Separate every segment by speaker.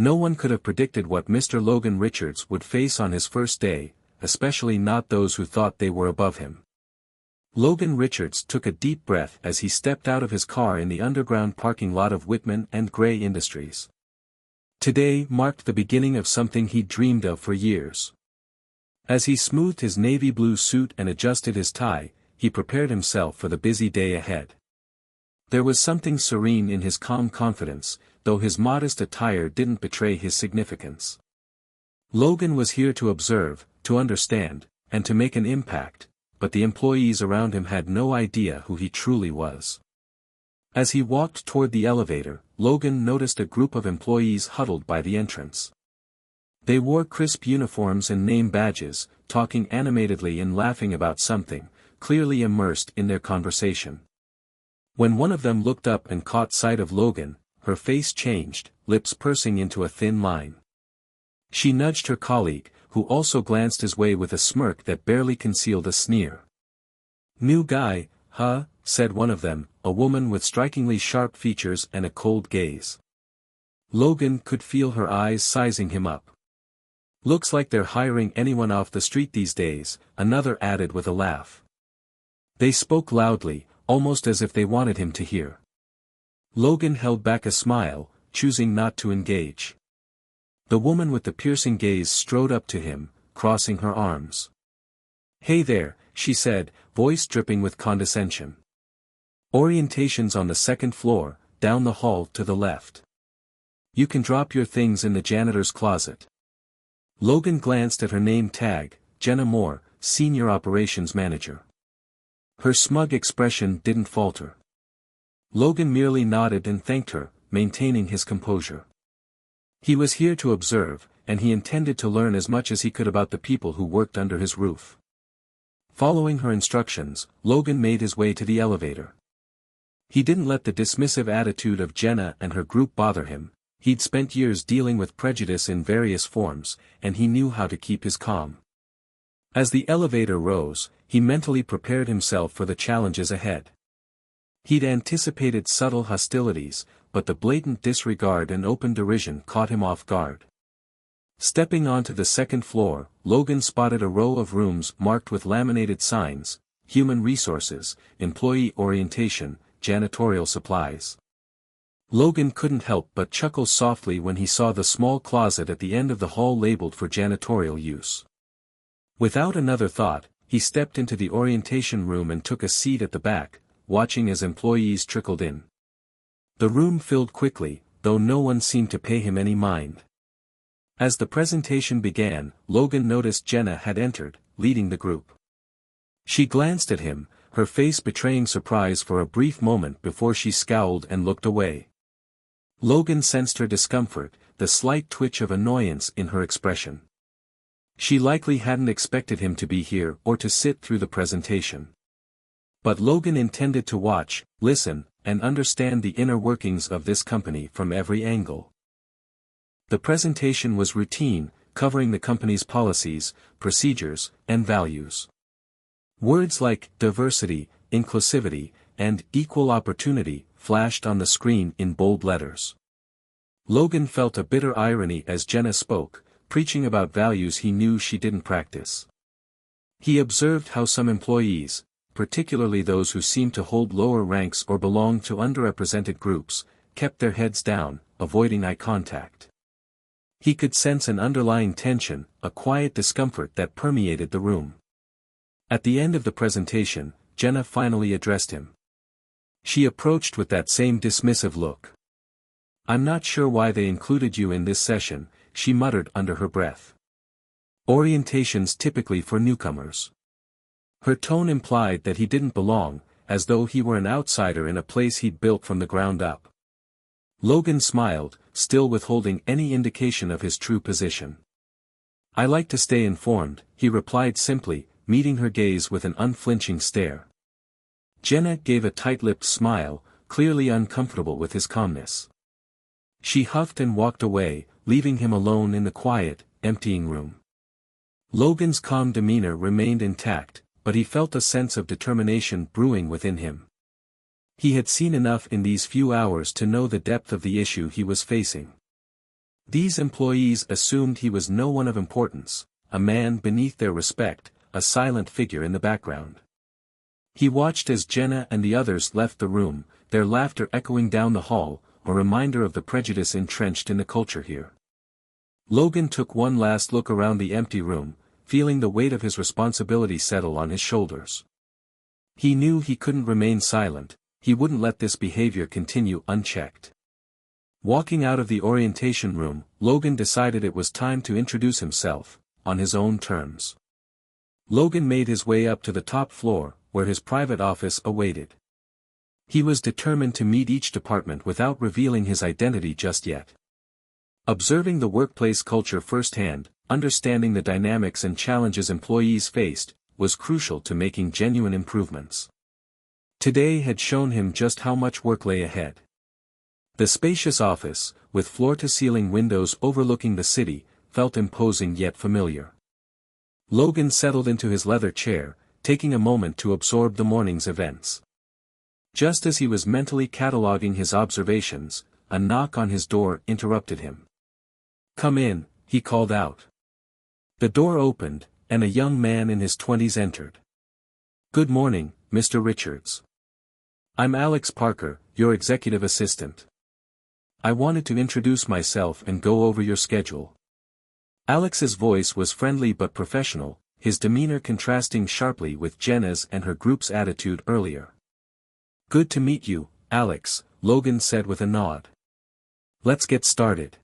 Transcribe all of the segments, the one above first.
Speaker 1: No one could have predicted what Mr. Logan Richards would face on his first day, especially not those who thought they were above him. Logan Richards took a deep breath as he stepped out of his car in the underground parking lot of Whitman and Gray Industries. Today marked the beginning of something he'd dreamed of for years. As he smoothed his navy blue suit and adjusted his tie, he prepared himself for the busy day ahead. There was something serene in his calm confidence, though his modest attire didn't betray his significance. Logan was here to observe, to understand, and to make an impact, but the employees around him had no idea who he truly was. As he walked toward the elevator, Logan noticed a group of employees huddled by the entrance. They wore crisp uniforms and name badges, talking animatedly and laughing about something, clearly immersed in their conversation. When one of them looked up and caught sight of Logan, her face changed, lips pursing into a thin line. She nudged her colleague, who also glanced his way with a smirk that barely concealed a sneer. "New guy, huh?" said one of them, a woman with strikingly sharp features and a cold gaze. Logan could feel her eyes sizing him up. "Looks like they're hiring anyone off the street these days," another added with a laugh. They spoke loudly, almost as if they wanted him to hear. Logan held back a smile, choosing not to engage. The woman with the piercing gaze strode up to him, crossing her arms. "Hey there," she said, voice dripping with condescension. "Orientation's on the second floor, down the hall to the left. You can drop your things in the janitor's closet." Logan glanced at her name tag, Jenna Moore, Senior Operations Manager. Her smug expression didn't falter. Logan merely nodded and thanked her, maintaining his composure. He was here to observe, and he intended to learn as much as he could about the people who worked under his roof. Following her instructions, Logan made his way to the elevator. He didn't let the dismissive attitude of Jenna and her group bother him. He'd spent years dealing with prejudice in various forms, and he knew how to keep his calm. As the elevator rose, he mentally prepared himself for the challenges ahead. He'd anticipated subtle hostilities, but the blatant disregard and open derision caught him off guard. Stepping onto the second floor, Logan spotted a row of rooms marked with laminated signs: Human Resources, Employee Orientation, Janitorial Supplies. Logan couldn't help but chuckle softly when he saw the small closet at the end of the hall labeled for janitorial use. Without another thought, he stepped into the orientation room and took a seat at the back, watching as employees trickled in. The room filled quickly, though no one seemed to pay him any mind. As the presentation began, Logan noticed Jenna had entered, leading the group. She glanced at him, her face betraying surprise for a brief moment before she scowled and looked away. Logan sensed her discomfort, the slight twitch of annoyance in her expression. She likely hadn't expected him to be here or to sit through the presentation. But Logan intended to watch, listen, and understand the inner workings of this company from every angle. The presentation was routine, covering the company's policies, procedures, and values. Words like diversity, inclusivity, and equal opportunity flashed on the screen in bold letters. Logan felt a bitter irony as Jenna spoke, preaching about values he knew she didn't practice. He observed how some employees, particularly those who seemed to hold lower ranks or belong to underrepresented groups, kept their heads down, avoiding eye contact. He could sense an underlying tension, a quiet discomfort that permeated the room. At the end of the presentation, Jenna finally addressed him. She approached with that same dismissive look. "I'm not sure why they included you in this session," she muttered under her breath. "Orientation's typically for newcomers." Her tone implied that he didn't belong, as though he were an outsider in a place he'd built from the ground up. Logan smiled, still withholding any indication of his true position. "I like to stay informed," he replied simply, meeting her gaze with an unflinching stare. Jenna gave a tight-lipped smile, clearly uncomfortable with his calmness. She huffed and walked away, leaving him alone in the quiet, emptying room. Logan's calm demeanor remained intact, but he felt a sense of determination brewing within him. He had seen enough in these few hours to know the depth of the issue he was facing. These employees assumed he was no one of importance, a man beneath their respect, a silent figure in the background. He watched as Jenna and the others left the room, their laughter echoing down the hall, a reminder of the prejudice entrenched in the culture here. Logan took one last look around the empty room, feeling the weight of his responsibility settle on his shoulders. He knew he couldn't remain silent, he wouldn't let this behavior continue unchecked. Walking out of the orientation room, Logan decided it was time to introduce himself, on his own terms. Logan made his way up to the top floor, where his private office awaited. He was determined to meet each department without revealing his identity just yet. Observing the workplace culture firsthand, understanding the dynamics and challenges employees faced, was crucial to making genuine improvements. Today had shown him just how much work lay ahead. The spacious office, with floor-to-ceiling windows overlooking the city, felt imposing yet familiar. Logan settled into his leather chair, taking a moment to absorb the morning's events. Just as he was mentally cataloging his observations, a knock on his door interrupted him. "Come in," he called out. The door opened, and a young man in his 20s entered. "Good morning, Mr. Richards. I'm Alex Parker, your executive assistant. I wanted to introduce myself and go over your schedule." Alex's voice was friendly but professional, his demeanor contrasting sharply with Jenna's and her group's attitude earlier. "Good to meet you, Alex," Logan said with a nod. "Let's get started."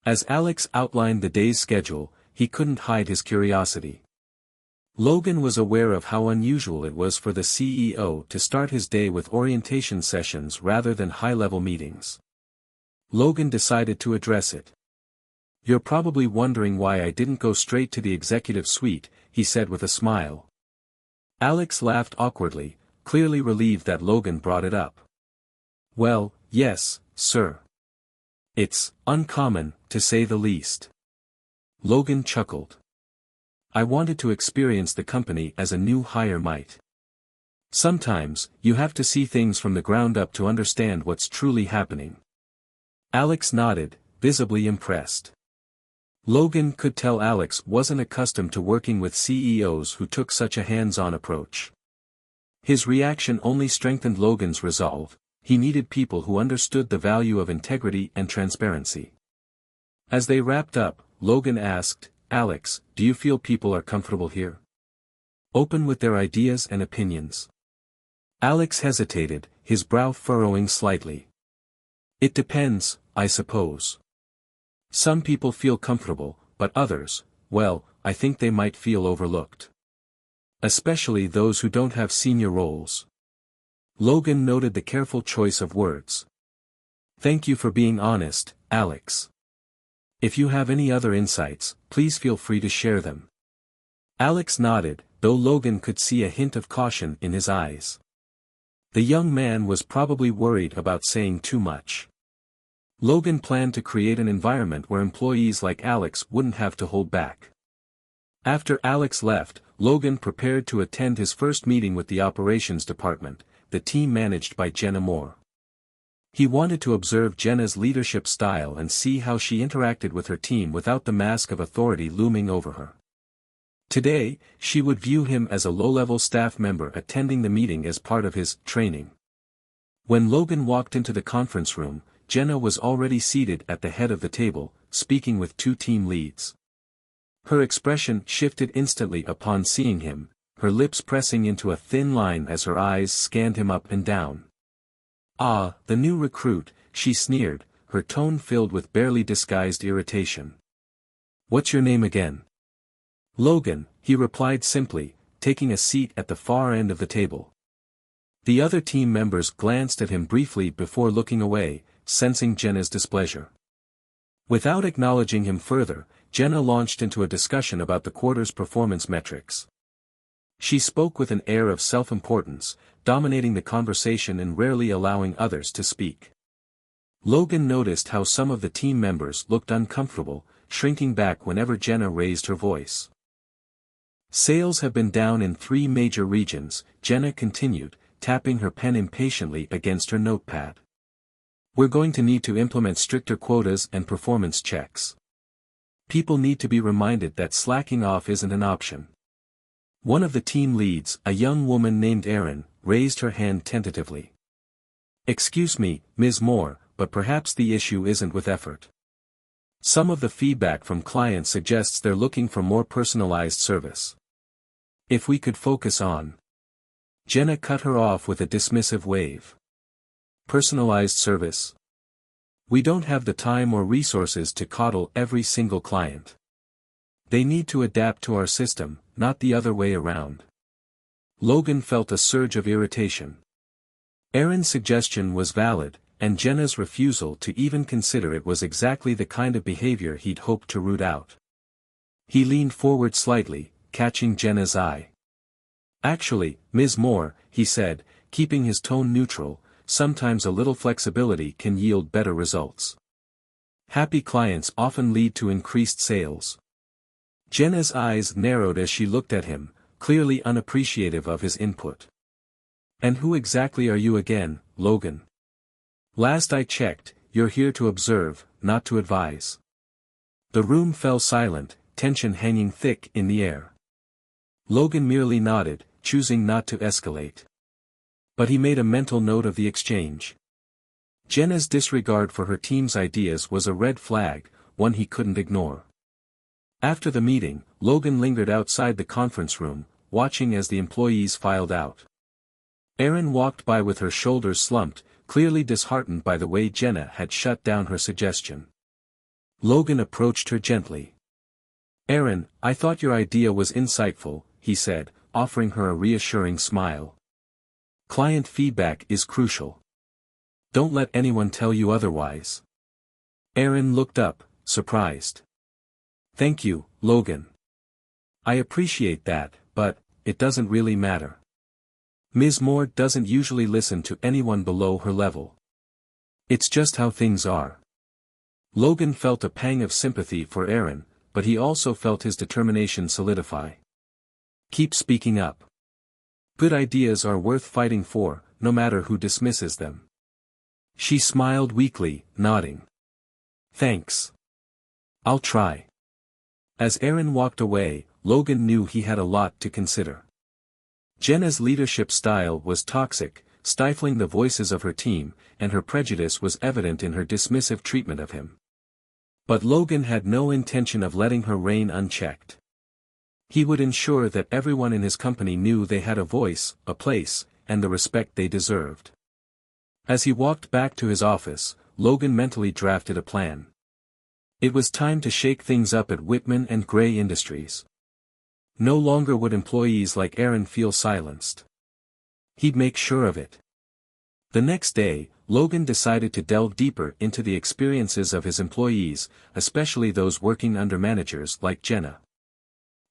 Speaker 1: As Alex outlined the day's schedule, he couldn't hide his curiosity. Logan was aware of how unusual it was for the CEO to start his day with orientation sessions rather than high-level meetings. Logan decided to address it. "You're probably wondering why I didn't go straight to the executive suite," he said with a smile. Alex laughed awkwardly, clearly relieved that Logan brought it up. "Well, yes, sir. It's uncommon, to say the least." Logan chuckled. "I wanted to experience the company as a new hire might. Sometimes, you have to see things from the ground up to understand what's truly happening." Alex nodded, visibly impressed. Logan could tell Alex wasn't accustomed to working with CEOs who took such a hands-on approach. His reaction only strengthened Logan's resolve. He needed people who understood the value of integrity and transparency. As they wrapped up, Logan asked, "Alex, do you feel people are comfortable here? Open with their ideas and opinions?" Alex hesitated, his brow furrowing slightly. "It depends, I suppose. Some people feel comfortable, but others, well, I think they might feel overlooked. Especially those who don't have senior roles." Logan noted the careful choice of words. "Thank you for being honest, Alex. If you have any other insights, please feel free to share them." Alex nodded, though Logan could see a hint of caution in his eyes. The young man was probably worried about saying too much. Logan planned to create an environment where employees like Alex wouldn't have to hold back. After Alex left, Logan prepared to attend his first meeting with the operations department, the team managed by Jenna Moore. He wanted to observe Jenna's leadership style and see how she interacted with her team without the mask of authority looming over her. Today, she would view him as a low-level staff member attending the meeting as part of his training. When Logan walked into the conference room, Jenna was already seated at the head of the table, speaking with two team leads. Her expression shifted instantly upon seeing him, her lips pressing into a thin line as her eyes scanned him up and down. "Ah, the new recruit," she sneered, her tone filled with barely disguised irritation. "What's your name again?" "Logan," he replied simply, taking a seat at the far end of the table. The other team members glanced at him briefly before looking away, sensing Jenna's displeasure. Without acknowledging him further, Jenna launched into a discussion about the quarter's performance metrics. She spoke with an air of self-importance, dominating the conversation and rarely allowing others to speak. Logan noticed how some of the team members looked uncomfortable, shrinking back whenever Jenna raised her voice. "Sales have been down in 3 major regions," Jenna continued, tapping her pen impatiently against her notepad. We're going to need to implement stricter quotas and performance checks. People need to be reminded that slacking off isn't an option. One of the team leads, a young woman named Erin, raised her hand tentatively. Excuse me, Ms. Moore, but perhaps the issue isn't with effort. Some of the feedback from clients suggests they're looking for more personalized service. If we could focus on. Jenna cut her off with a dismissive wave. Personalized service? We don't have the time or resources to coddle every single client. They need to adapt to our system, not the other way around. Logan felt a surge of irritation. Erin's suggestion was valid, and Jenna's refusal to even consider it was exactly the kind of behavior he'd hoped to root out. He leaned forward slightly, catching Jenna's eye. Actually, Ms. Moore, he said, keeping his tone neutral, sometimes a little flexibility can yield better results. Happy clients often lead to increased sales. Jenna's eyes narrowed as she looked at him, clearly unappreciative of his input. And who exactly are you again, Logan? Last I checked, you're here to observe, not to advise. The room fell silent, tension hanging thick in the air. Logan merely nodded, choosing not to escalate. But he made a mental note of the exchange. Jenna's disregard for her team's ideas was a red flag, one he couldn't ignore. After the meeting, Logan lingered outside the conference room, watching as the employees filed out. Erin walked by with her shoulders slumped, clearly disheartened by the way Jenna had shut down her suggestion. Logan approached her gently. Erin, I thought your idea was insightful, he said, offering her a reassuring smile. Client feedback is crucial. Don't let anyone tell you otherwise. Erin looked up, surprised. Thank you, Logan. I appreciate that, but it doesn't really matter. Ms. Moore doesn't usually listen to anyone below her level. It's just how things are. Logan felt a pang of sympathy for Erin, but he also felt his determination solidify. Keep speaking up. Good ideas are worth fighting for, no matter who dismisses them. She smiled weakly, nodding. Thanks. I'll try. As Erin walked away, Logan knew he had a lot to consider. Jenna's leadership style was toxic, stifling the voices of her team, and her prejudice was evident in her dismissive treatment of him. But Logan had no intention of letting her reign unchecked. He would ensure that everyone in his company knew they had a voice, a place, and the respect they deserved. As he walked back to his office, Logan mentally drafted a plan. It was time to shake things up at Whitman and Gray Industries. No longer would employees like Erin feel silenced. He'd make sure of it. The next day, Logan decided to delve deeper into the experiences of his employees, especially those working under managers like Jenna.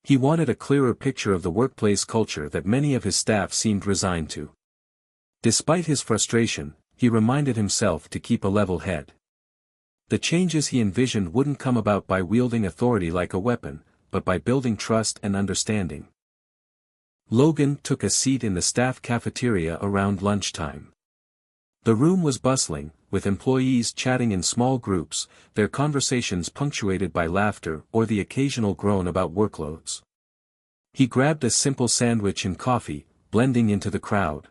Speaker 1: He wanted a clearer picture of the workplace culture that many of his staff seemed resigned to. Despite his frustration, he reminded himself to keep a level head. The changes he envisioned wouldn't come about by wielding authority like a weapon, but by building trust and understanding. Logan took a seat in the staff cafeteria around lunchtime. The room was bustling, with employees chatting in small groups, their conversations punctuated by laughter or the occasional groan about workloads. He grabbed a simple sandwich and coffee, blending into the crowd.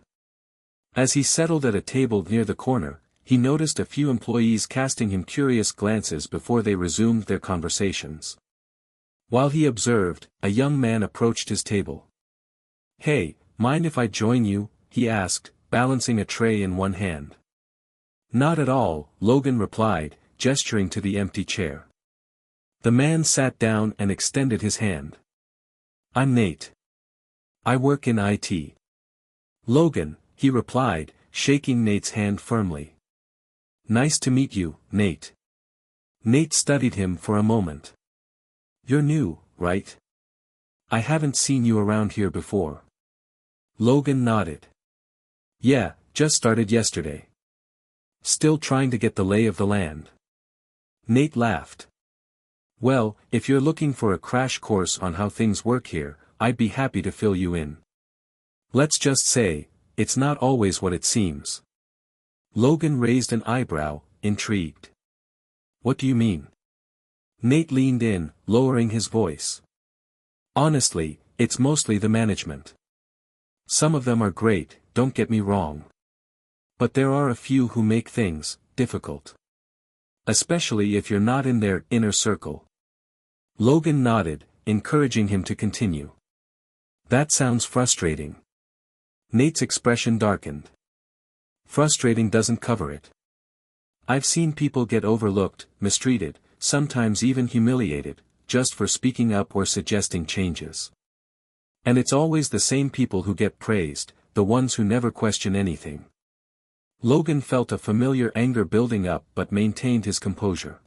Speaker 1: As he settled at a table near the corner, he noticed a few employees casting him curious glances before they resumed their conversations. While he observed, a young man approached his table. Hey, mind if I join you? He asked, balancing a tray in one hand. Not at all, Logan replied, gesturing to the empty chair. The man sat down and extended his hand. I'm Nate. I work in IT. Logan, he replied, shaking Nate's hand firmly. Nice to meet you, Nate. Nate studied him for a moment. You're new, right? I haven't seen you around here before. Logan nodded. Yeah, just started yesterday. Still trying to get the lay of the land. Nate laughed. Well, if you're looking for a crash course on how things work here, I'd be happy to fill you in. Let's just say, it's not always what it seems. Logan raised an eyebrow, intrigued. What do you mean? Nate leaned in, lowering his voice. Honestly, it's mostly the management. Some of them are great, don't get me wrong. But there are a few who make things difficult. Especially if you're not in their inner circle. Logan nodded, encouraging him to continue. That sounds frustrating. Nate's expression darkened. Frustrating doesn't cover it. I've seen people get overlooked, mistreated, sometimes even humiliated, just for speaking up or suggesting changes. And it's always the same people who get praised, the ones who never question anything. Logan felt a familiar anger building up but maintained his composure.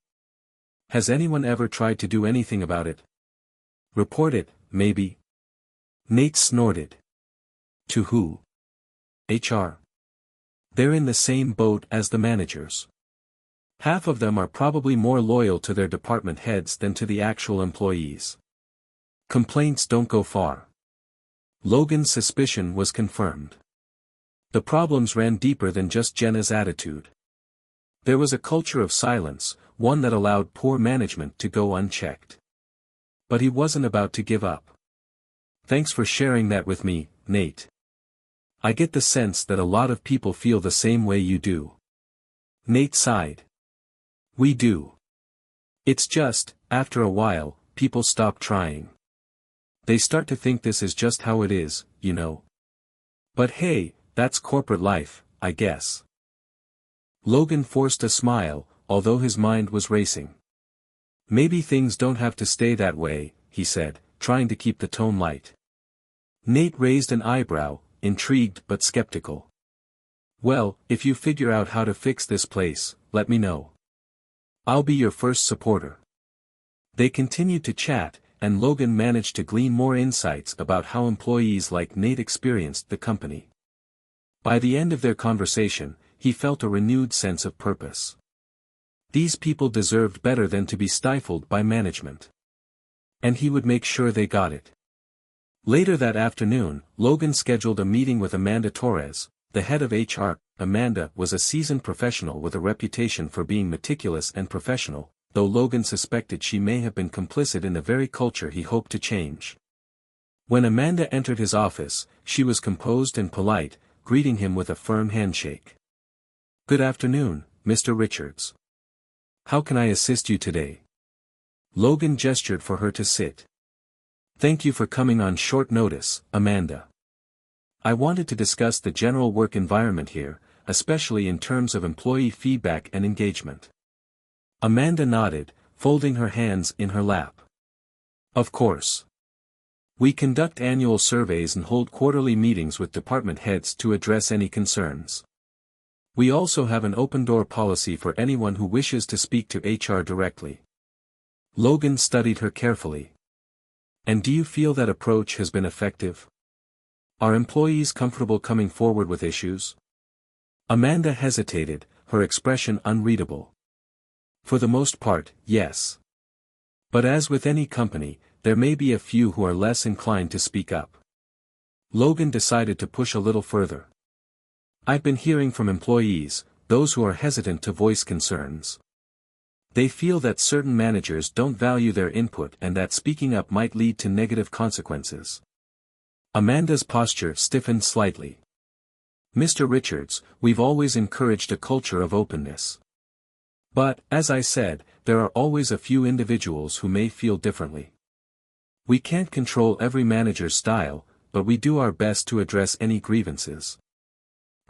Speaker 1: Has anyone ever tried to do anything about it? Report it, maybe? Nate snorted. To who? HR. They're in the same boat as the managers. Half of them are probably more loyal to their department heads than to the actual employees. Complaints don't go far. Logan's suspicion was confirmed. The problems ran deeper than just Jenna's attitude. There was a culture of silence, one that allowed poor management to go unchecked. But he wasn't about to give up. Thanks for sharing that with me, Nate. I get the sense that a lot of people feel the same way you do. Nate sighed. We do. It's just, after a while, people stop trying. They start to think this is just how it is, you know. But hey, that's corporate life, I guess. Logan forced a smile, although his mind was racing. Maybe things don't have to stay that way, he said, trying to keep the tone light. Nate raised an eyebrow, intrigued but skeptical. Well, if you figure out how to fix this place, let me know. I'll be your first supporter. They continued to chat, and Logan managed to glean more insights about how employees like Nate experienced the company. By the end of their conversation, he felt a renewed sense of purpose. These people deserved better than to be stifled by management. And he would make sure they got it. Later that afternoon, Logan scheduled a meeting with Amanda Torres, the head of HR. Amanda was a seasoned professional with a reputation for being meticulous and professional, though Logan suspected she may have been complicit in the very culture he hoped to change. When Amanda entered his office, she was composed and polite, greeting him with a firm handshake. Good afternoon, Mr. Richards. How can I assist you today? Logan gestured for her to sit. Thank you for coming on short notice, Amanda. I wanted to discuss the general work environment here, especially in terms of employee feedback and engagement. Amanda nodded, folding her hands in her lap. Of course. We conduct annual surveys and hold quarterly meetings with department heads to address any concerns. We also have an open-door policy for anyone who wishes to speak to HR directly. Logan studied her carefully. And do you feel that approach has been effective? Are employees comfortable coming forward with issues? Amanda hesitated, her expression unreadable. For the most part, yes. But as with any company, there may be a few who are less inclined to speak up. Logan decided to push a little further. I've been hearing from employees, those who are hesitant to voice concerns. They feel that certain managers don't value their input and that speaking up might lead to negative consequences. Amanda's posture stiffened slightly. Mr. Richards, we've always encouraged a culture of openness. But, as I said, there are always a few individuals who may feel differently. We can't control every manager's style, but we do our best to address any grievances.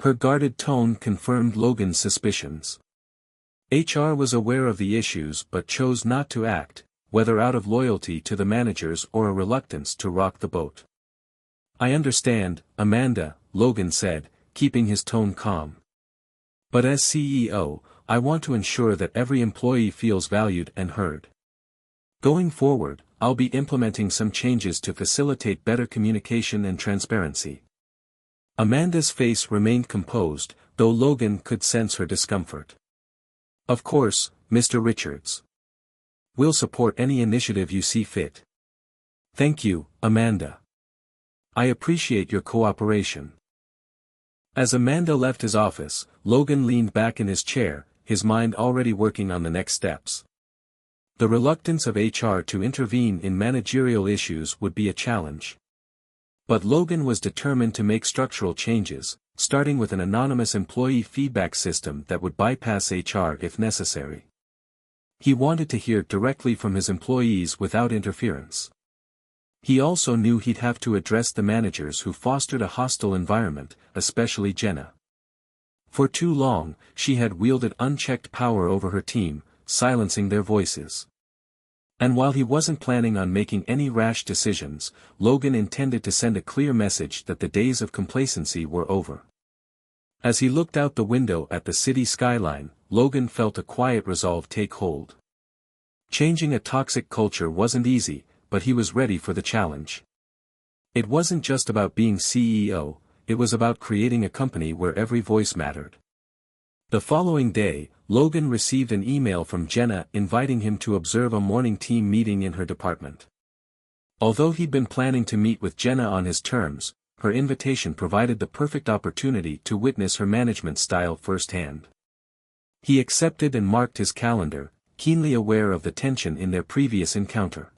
Speaker 1: Her guarded tone confirmed Logan's suspicions. HR was aware of the issues but chose not to act, whether out of loyalty to the managers or a reluctance to rock the boat. I understand, Amanda, Logan said, keeping his tone calm. But as CEO, I want to ensure that every employee feels valued and heard. Going forward, I'll be implementing some changes to facilitate better communication and transparency. Amanda's face remained composed, though Logan could sense her discomfort. Of course, Mr. Richards. We'll support any initiative you see fit. Thank you, Amanda. I appreciate your cooperation. As Amanda left his office, Logan leaned back in his chair, his mind already working on the next steps. The reluctance of HR to intervene in managerial issues would be a challenge. But Logan was determined to make structural changes, starting with an anonymous employee feedback system that would bypass HR if necessary. He wanted to hear directly from his employees without interference. He also knew he'd have to address the managers who fostered a hostile environment, especially Jenna. For too long, she had wielded unchecked power over her team, silencing their voices. And while he wasn't planning on making any rash decisions, Logan intended to send a clear message that the days of complacency were over. As he looked out the window at the city skyline, Logan felt a quiet resolve take hold. Changing a toxic culture wasn't easy, but he was ready for the challenge. It wasn't just about being CEO, it was about creating a company where every voice mattered. The following day, Logan received an email from Jenna inviting him to observe a morning team meeting in her department. Although he'd been planning to meet with Jenna on his terms, her invitation provided the perfect opportunity to witness her management style firsthand. He accepted and marked his calendar, keenly aware of the tension in their previous encounter.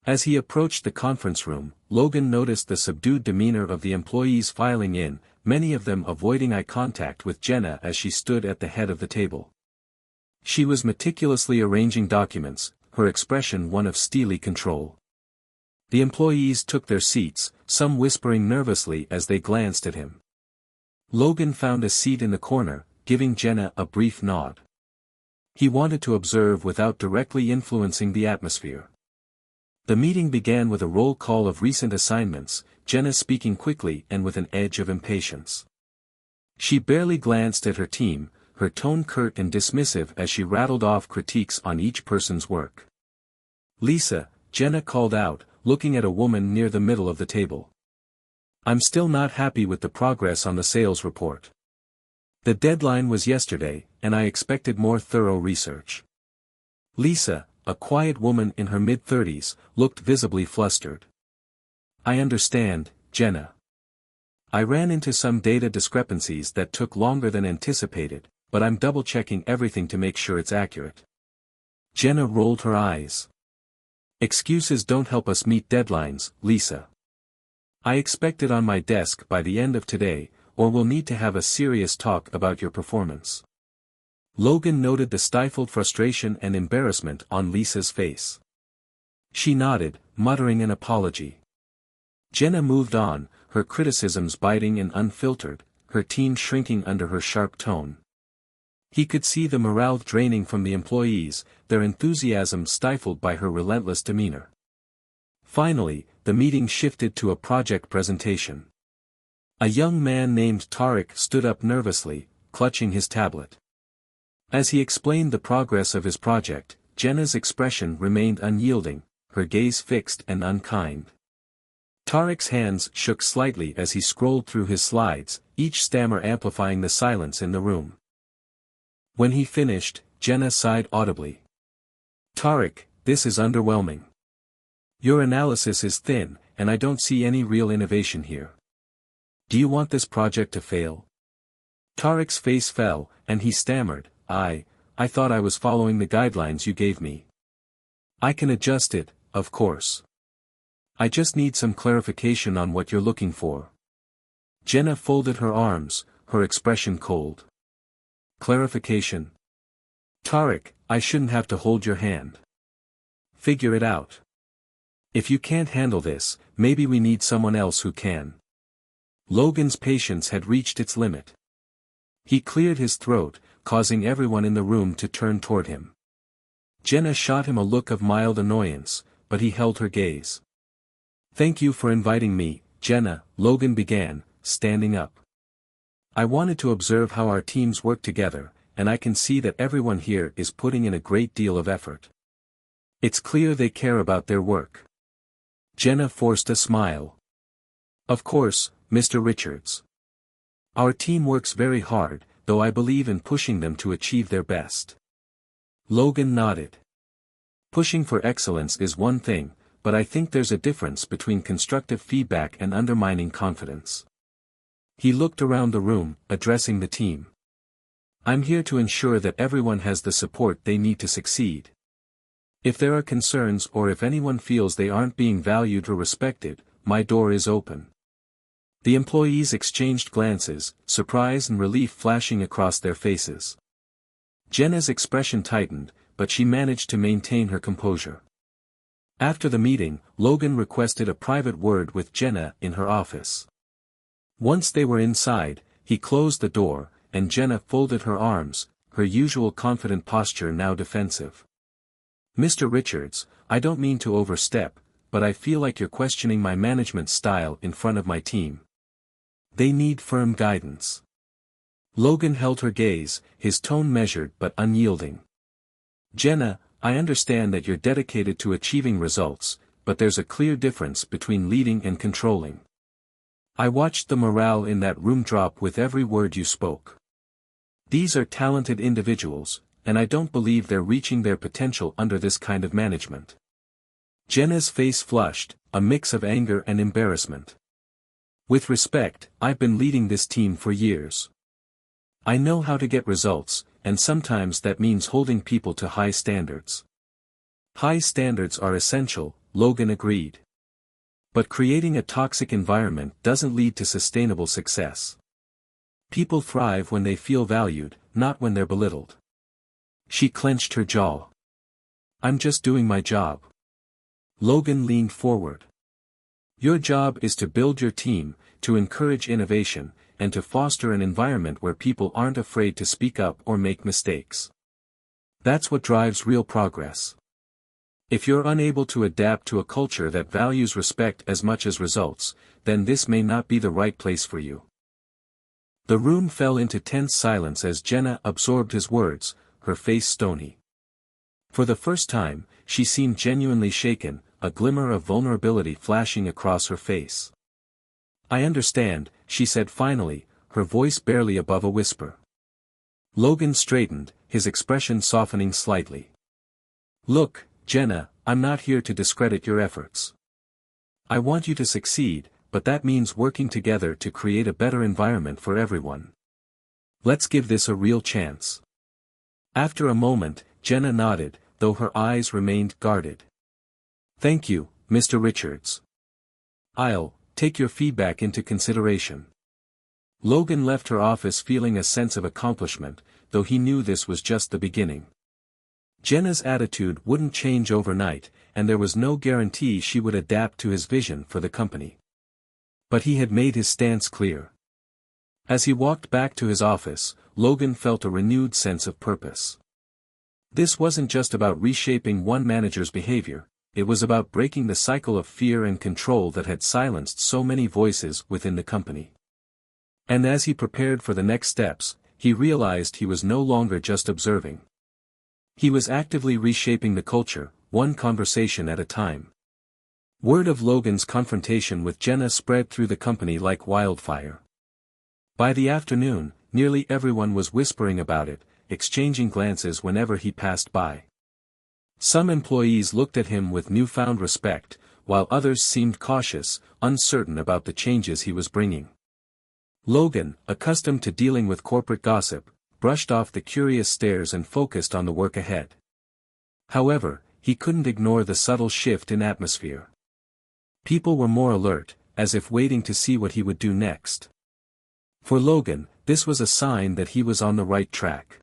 Speaker 1: As he approached the conference room, Logan noticed the subdued demeanor of the employees filing in, many of them avoiding eye contact with Jenna as she stood at the head of the table. She was meticulously arranging documents, her expression one of steely control. The employees took their seats, some whispering nervously as they glanced at him. Logan found a seat in the corner, giving Jenna a brief nod. He wanted to observe without directly influencing the atmosphere. The meeting began with a roll call of recent assignments, Jenna speaking quickly and with an edge of impatience. She barely glanced at her team, her tone curt and dismissive as she rattled off critiques on each person's work. "Lisa," Jenna called out, looking at a woman near the middle of the table. "I'm still not happy with the progress on the sales report. The deadline was yesterday, and I expected more thorough research." Lisa, a quiet woman in her mid-30s, looked visibly flustered. "I understand, Jenna. I ran into some data discrepancies that took longer than anticipated, but I'm double-checking everything to make sure it's accurate." Jenna rolled her eyes. "Excuses don't help us meet deadlines, Lisa. I expect it on my desk by the end of today, or we'll need to have a serious talk about your performance." Logan noted the stifled frustration and embarrassment on Lisa's face. She nodded, muttering an apology. Jenna moved on, her criticisms biting and unfiltered, her team shrinking under her sharp tone. He could see the morale draining from the employees, their enthusiasm stifled by her relentless demeanor. Finally, the meeting shifted to a project presentation. A young man named Tariq stood up nervously, clutching his tablet. As he explained the progress of his project, Jenna's expression remained unyielding, her gaze fixed and unkind. Tariq's hands shook slightly as he scrolled through his slides, each stammer amplifying the silence in the room. When he finished, Jenna sighed audibly. "Tariq, this is underwhelming. Your analysis is thin, and I don't see any real innovation here. Do you want this project to fail?" Tariq's face fell, and he stammered, I thought I was following the guidelines you gave me." "I can adjust it, of course. I just need some clarification on what you're looking for." Jenna folded her arms, her expression cold. "Clarification? Tariq, I shouldn't have to hold your hand. Figure it out. If you can't handle this, maybe we need someone else who can." Logan's patience had reached its limit. He cleared his throat, causing everyone in the room to turn toward him. Jenna shot him a look of mild annoyance, but he held her gaze. "Thank you for inviting me, Jenna," Logan began, standing up. "I wanted to observe how our teams work together, and I can see that everyone here is putting in a great deal of effort. It's clear they care about their work." Jenna forced a smile. "Of course, Mr. Richards. Our team works very hard, though I believe in pushing them to achieve their best." Logan nodded. "Pushing for excellence is one thing, but I think there's a difference between constructive feedback and undermining confidence." He looked around the room, addressing the team. I'm here to ensure that everyone has the support they need to succeed. If there are concerns or if anyone feels they aren't being valued or respected, my door is open. The employees exchanged glances, surprise and relief flashing across their faces. Jenna's expression tightened, but she managed to maintain her composure. After the meeting, Logan requested a private word with Jenna in her office. Once they were inside, he closed the door, and Jenna folded her arms, her usual confident posture now defensive. Mr. Richards, I don't mean to overstep, but I feel like you're questioning my management style in front of my team. They need firm guidance. Logan held her gaze, his tone measured but unyielding. Jenna, I understand that you're dedicated to achieving results, but there's a clear difference between leading and controlling. I watched the morale in that room drop with every word you spoke. These are talented individuals, and I don't believe they're reaching their potential under this kind of management. Jenna's face flushed, a mix of anger and embarrassment. With respect, I've been leading this team for years. I know how to get results, and sometimes that means holding people to high standards. High standards are essential, Logan agreed. But creating a toxic environment doesn't lead to sustainable success. People thrive when they feel valued, not when they're belittled. She clenched her jaw. I'm just doing my job. Logan leaned forward. Your job is to build your team, to encourage innovation, and to foster an environment where people aren't afraid to speak up or make mistakes. That's what drives real progress. If you're unable to adapt to a culture that values respect as much as results, then this may not be the right place for you. The room fell into tense silence as Jenna absorbed his words, her face stony. For the first time, she seemed genuinely shaken, a glimmer of vulnerability flashing across her face. I understand, she said finally, her voice barely above a whisper. Logan straightened, his expression softening slightly. Look, Jenna, I'm not here to discredit your efforts. I want you to succeed, but that means working together to create a better environment for everyone. Let's give this a real chance. After a moment, Jenna nodded, though her eyes remained guarded. Thank you, Mr. Richards. I'll take your feedback into consideration. Logan left her office feeling a sense of accomplishment, though he knew this was just the beginning. Jenna's attitude wouldn't change overnight, and there was no guarantee she would adapt to his vision for the company. But he had made his stance clear. As he walked back to his office, Logan felt a renewed sense of purpose. This wasn't just about reshaping one manager's behavior, it was about breaking the cycle of fear and control that had silenced so many voices within the company. And as he prepared for the next steps, he realized he was no longer just observing. He was actively reshaping the culture, one conversation at a time. Word of Logan's confrontation with Jenna spread through the company like wildfire. By the afternoon, nearly everyone was whispering about it, exchanging glances whenever he passed by. Some employees looked at him with newfound respect, while others seemed cautious, uncertain about the changes he was bringing. Logan, accustomed to dealing with corporate gossip, brushed off the curious stares and focused on the work ahead. However, he couldn't ignore the subtle shift in atmosphere. People were more alert, as if waiting to see what he would do next. For Logan, this was a sign that he was on the right track.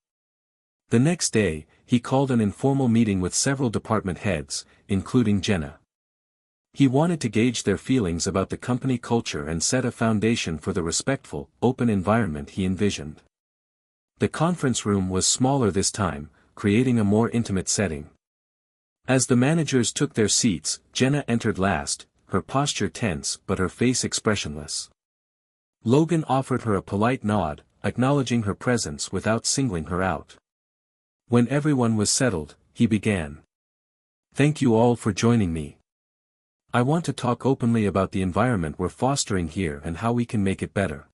Speaker 1: The next day, he called an informal meeting with several department heads, including Jenna. He wanted to gauge their feelings about the company culture and set a foundation for the respectful, open environment he envisioned. The conference room was smaller this time, creating a more intimate setting. As the managers took their seats, Jenna entered last, her posture tense but her face expressionless. Logan offered her a polite nod, acknowledging her presence without singling her out. When everyone was settled, he began. Thank you all for joining me. I want to talk openly about the environment we're fostering here and how we can make it better.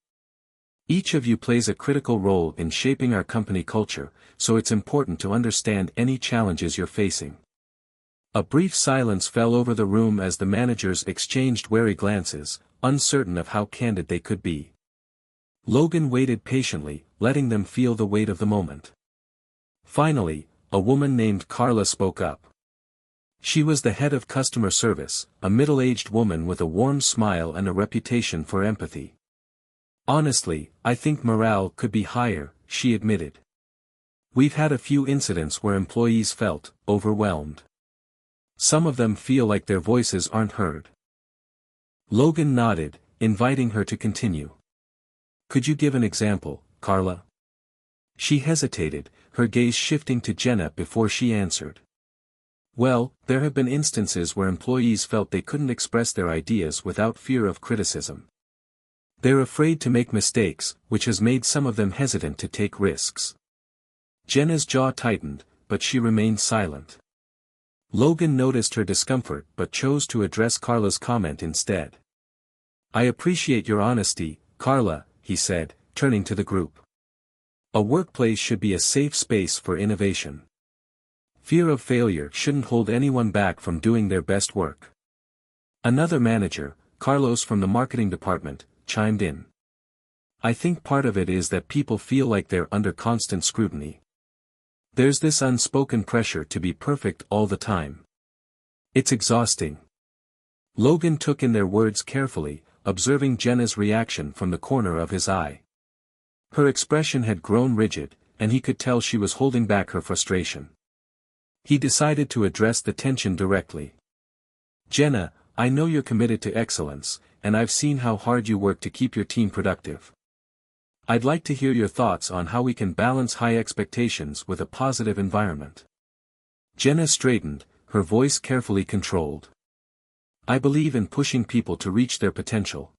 Speaker 1: Each of you plays a critical role in shaping our company culture, so it's important to understand any challenges you're facing. A brief silence fell over the room as the managers exchanged wary glances, uncertain of how candid they could be. Logan waited patiently, letting them feel the weight of the moment. Finally, a woman named Carla spoke up. She was the head of customer service, a middle-aged woman with a warm smile and a reputation for empathy. "Honestly, I think morale could be higher," she admitted. "We've had a few incidents where employees felt overwhelmed. Some of them feel like their voices aren't heard." Logan nodded, inviting her to continue. "Could you give an example, Carla?" She hesitated, her gaze shifting to Jenna before she answered. "Well, there have been instances where employees felt they couldn't express their ideas without fear of criticism. They're afraid to make mistakes, which has made some of them hesitant to take risks." Jenna's jaw tightened, but she remained silent. Logan noticed her discomfort but chose to address Carla's comment instead. "I appreciate your honesty, Carla," he said, turning to the group. "A workplace should be a safe space for innovation. Fear of failure shouldn't hold anyone back from doing their best work." Another manager, Carlos from the marketing department, chimed in. "I think part of it is that people feel like they're under constant scrutiny. There's this unspoken pressure to be perfect all the time. It's exhausting." Logan took in their words carefully, observing Jenna's reaction from the corner of his eye. Her expression had grown rigid, and he could tell she was holding back her frustration. He decided to address the tension directly. "Jenna, I know you're committed to excellence, and I've seen how hard you work to keep your team productive. I'd like to hear your thoughts on how we can balance high expectations with a positive environment." Jenna straightened, her voice carefully controlled. "I believe in pushing people to reach their potential.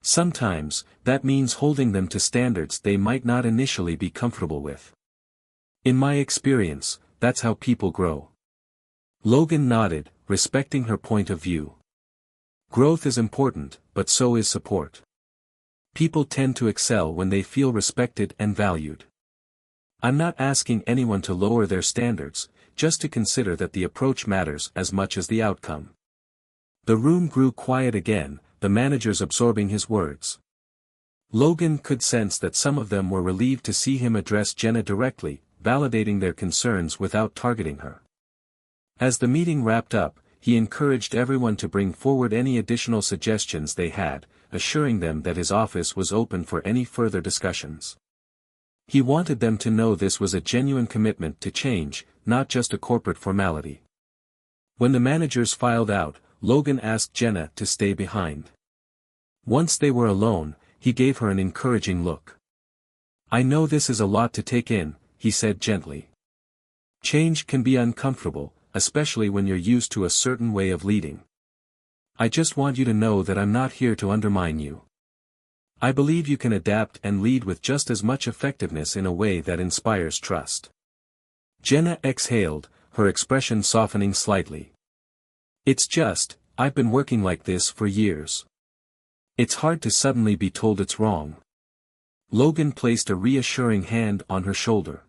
Speaker 1: Sometimes, that means holding them to standards they might not initially be comfortable with. In my experience, that's how people grow." Logan nodded, respecting her point of view. Growth is important, but so is support. People tend to excel when they feel respected and valued. I'm not asking anyone to lower their standards, just to consider that the approach matters as much as the outcome. The room grew quiet again, the managers absorbing his words. Logan could sense that some of them were relieved to see him address Jenna directly, validating their concerns without targeting her. As the meeting wrapped up, he encouraged everyone to bring forward any additional suggestions they had, assuring them that his office was open for any further discussions. He wanted them to know this was a genuine commitment to change, not just a corporate formality. When the managers filed out, Logan asked Jenna to stay behind. Once they were alone, he gave her an encouraging look. "I know this is a lot to take in," he said gently. "Change can be uncomfortable, especially when you're used to a certain way of leading. I just want you to know that I'm not here to undermine you. I believe you can adapt and lead with just as much effectiveness in a way that inspires trust." Jenna exhaled, her expression softening slightly. I've been working like this for years. It's hard to suddenly be told it's wrong." Logan placed a reassuring hand on her shoulder.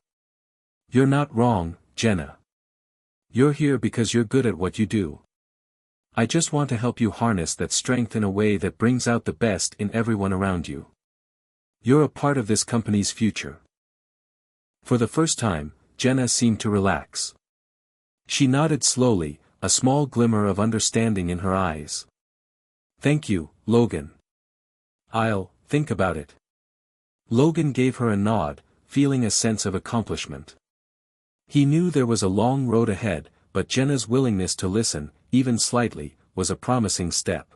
Speaker 1: "You're not wrong, Jenna. You're here because you're good at what you do. I just want to help you harness that strength in a way that brings out the best in everyone around you. You're a part of this company's future." For the first time, Jenna seemed to relax. She nodded slowly, a small glimmer of understanding in her eyes. "Thank you, Logan. I'll think about it." Logan gave her a nod, feeling a sense of accomplishment. He knew there was a long road ahead, but Jenna's willingness to listen, even slightly, was a promising step.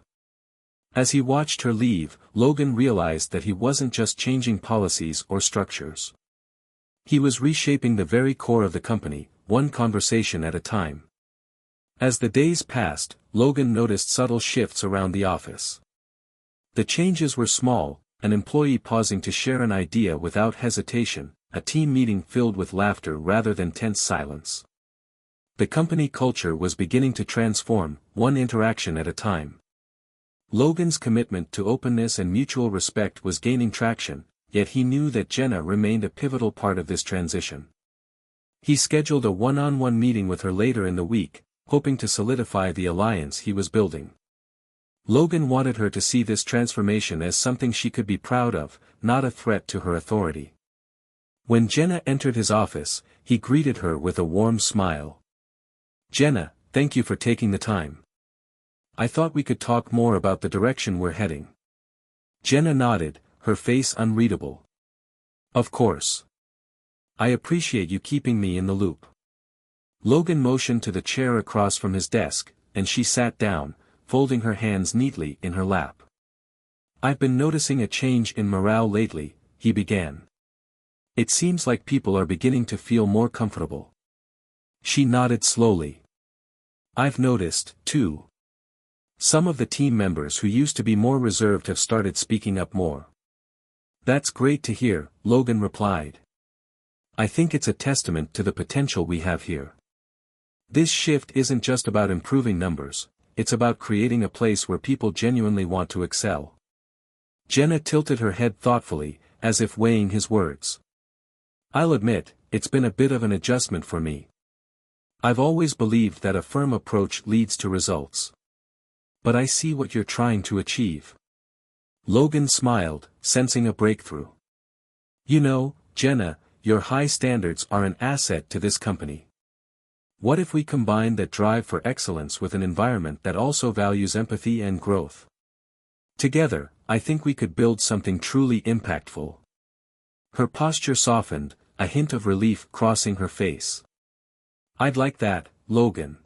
Speaker 1: As he watched her leave, Logan realized that he wasn't just changing policies or structures. He was reshaping the very core of the company, one conversation at a time. As the days passed, Logan noticed subtle shifts around the office. The changes were small, an employee pausing to share an idea without hesitation, a team meeting filled with laughter rather than tense silence. The company culture was beginning to transform, one interaction at a time. Logan's commitment to openness and mutual respect was gaining traction, yet he knew that Jenna remained a pivotal part of this transition. He scheduled a one-on-one meeting with her later in the week, hoping to solidify the alliance he was building. Logan wanted her to see this transformation as something she could be proud of, not a threat to her authority. When Jenna entered his office, he greeted her with a warm smile. "Jenna, thank you for taking the time. I thought we could talk more about the direction we're heading." Jenna nodded, her face unreadable. "Of course. I appreciate you keeping me in the loop." Logan motioned to the chair across from his desk, and she sat down, folding her hands neatly in her lap. "I've been noticing a change in morale lately," he began. "It seems like people are beginning to feel more comfortable." She nodded slowly. "I've noticed, too. Some of the team members who used to be more reserved have started speaking up more." "That's great to hear," Logan replied. "I think it's a testament to the potential we have here. This shift isn't just about improving numbers, it's about creating a place where people genuinely want to excel." Jenna tilted her head thoughtfully, as if weighing his words. "I'll admit, it's been a bit of an adjustment for me. I've always believed that a firm approach leads to results. But I see what you're trying to achieve." Logan smiled, sensing a breakthrough. "You know, Jenna, your high standards are an asset to this company. What if we combine that drive for excellence with an environment that also values empathy and growth? Together, I think we could build something truly impactful." Her posture softened, a hint of relief crossing her face. "I'd like that, Logan.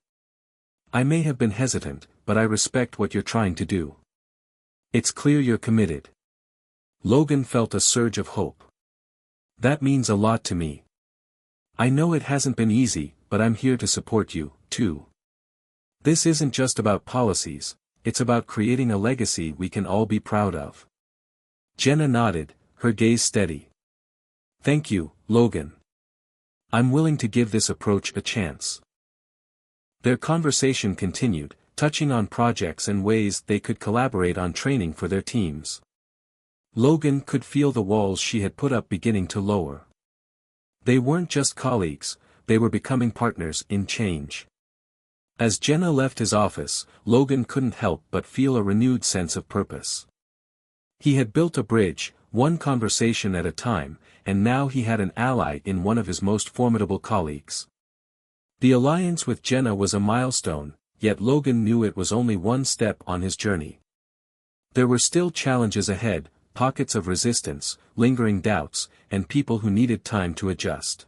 Speaker 1: I may have been hesitant, but I respect what you're trying to do. It's clear you're committed." Logan felt a surge of hope. "That means a lot to me. I know it hasn't been easy, but I'm here to support you, too. This isn't just about policies, it's about creating a legacy we can all be proud of." Jenna nodded, her gaze steady. "Thank you, Logan. I'm willing to give this approach a chance." Their conversation continued, touching on projects and ways they could collaborate on training for their teams. Logan could feel the walls she had put up beginning to lower. They weren't just colleagues, they were becoming partners in change. As Jenna left his office, Logan couldn't help but feel a renewed sense of purpose. He had built a bridge, one conversation at a time, and now he had an ally in one of his most formidable colleagues. The alliance with Jenna was a milestone, yet Logan knew it was only one step on his journey. There were still challenges ahead, pockets of resistance, lingering doubts, and people who needed time to adjust.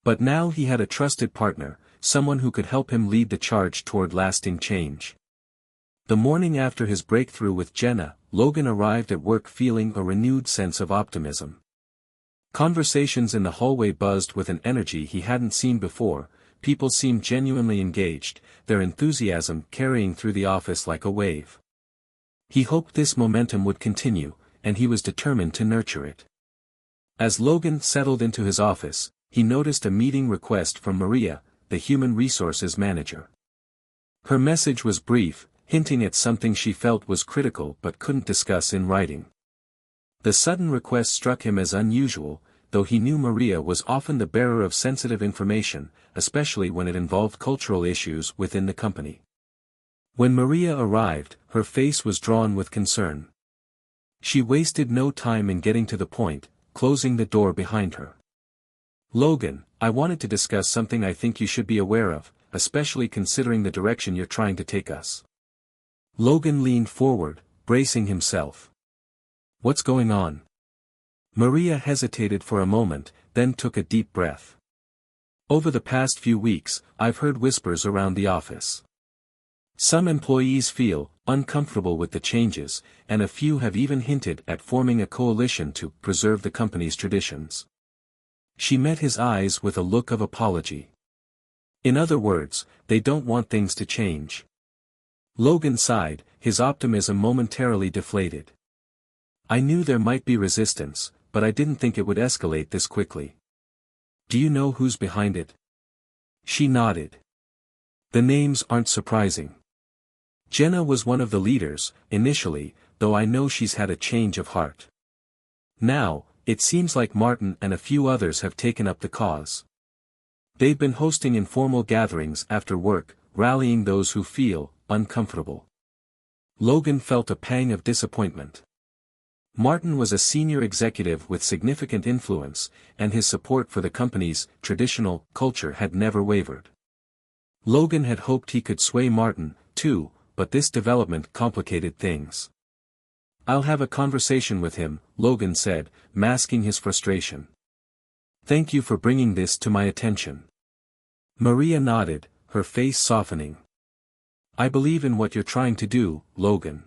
Speaker 1: But now he had a trusted partner, someone who could help him lead the charge toward lasting change. The morning after his breakthrough with Jenna, Logan arrived at work feeling a renewed sense of optimism. Conversations in the hallway buzzed with an energy he hadn't seen before, people seemed genuinely engaged, their enthusiasm carrying through the office like a wave. He hoped this momentum would continue, and he was determined to nurture it. As Logan settled into his office, he noticed a meeting request from Maria, the human resources manager. Her message was brief, hinting at something she felt was critical but couldn't discuss in writing. The sudden request struck him as unusual, though he knew Maria was often the bearer of sensitive information, especially when it involved cultural issues within the company. When Maria arrived, her face was drawn with concern. She wasted no time in getting to the point, closing the door behind her. "Logan, I wanted to discuss something I think you should be aware of, especially considering the direction you're trying to take us." Logan leaned forward, bracing himself. "What's going on?" Maria hesitated for a moment, then took a deep breath. "Over the past few weeks, I've heard whispers around the office. Some employees feel uncomfortable with the changes, and a few have even hinted at forming a coalition to preserve the company's traditions." She met his eyes with a look of apology. "In other words, they don't want things to change." Logan sighed, his optimism momentarily deflated. "I knew there might be resistance, but I didn't think it would escalate this quickly. Do you know who's behind it?" She nodded. "The names aren't surprising. Jenna was one of the leaders, initially, though I know she's had a change of heart. Now, it seems like Martin and a few others have taken up the cause. They've been hosting informal gatherings after work, rallying those who feel uncomfortable. Logan felt a pang of disappointment. Martin was a senior executive with significant influence, and his support for the company's traditional culture had never wavered. Logan had hoped he could sway Martin, too, but this development complicated things. "I'll have a conversation with him," Logan said, masking his frustration. "Thank you for bringing this to my attention." Maria nodded, her face softening. "I believe in what you're trying to do, Logan.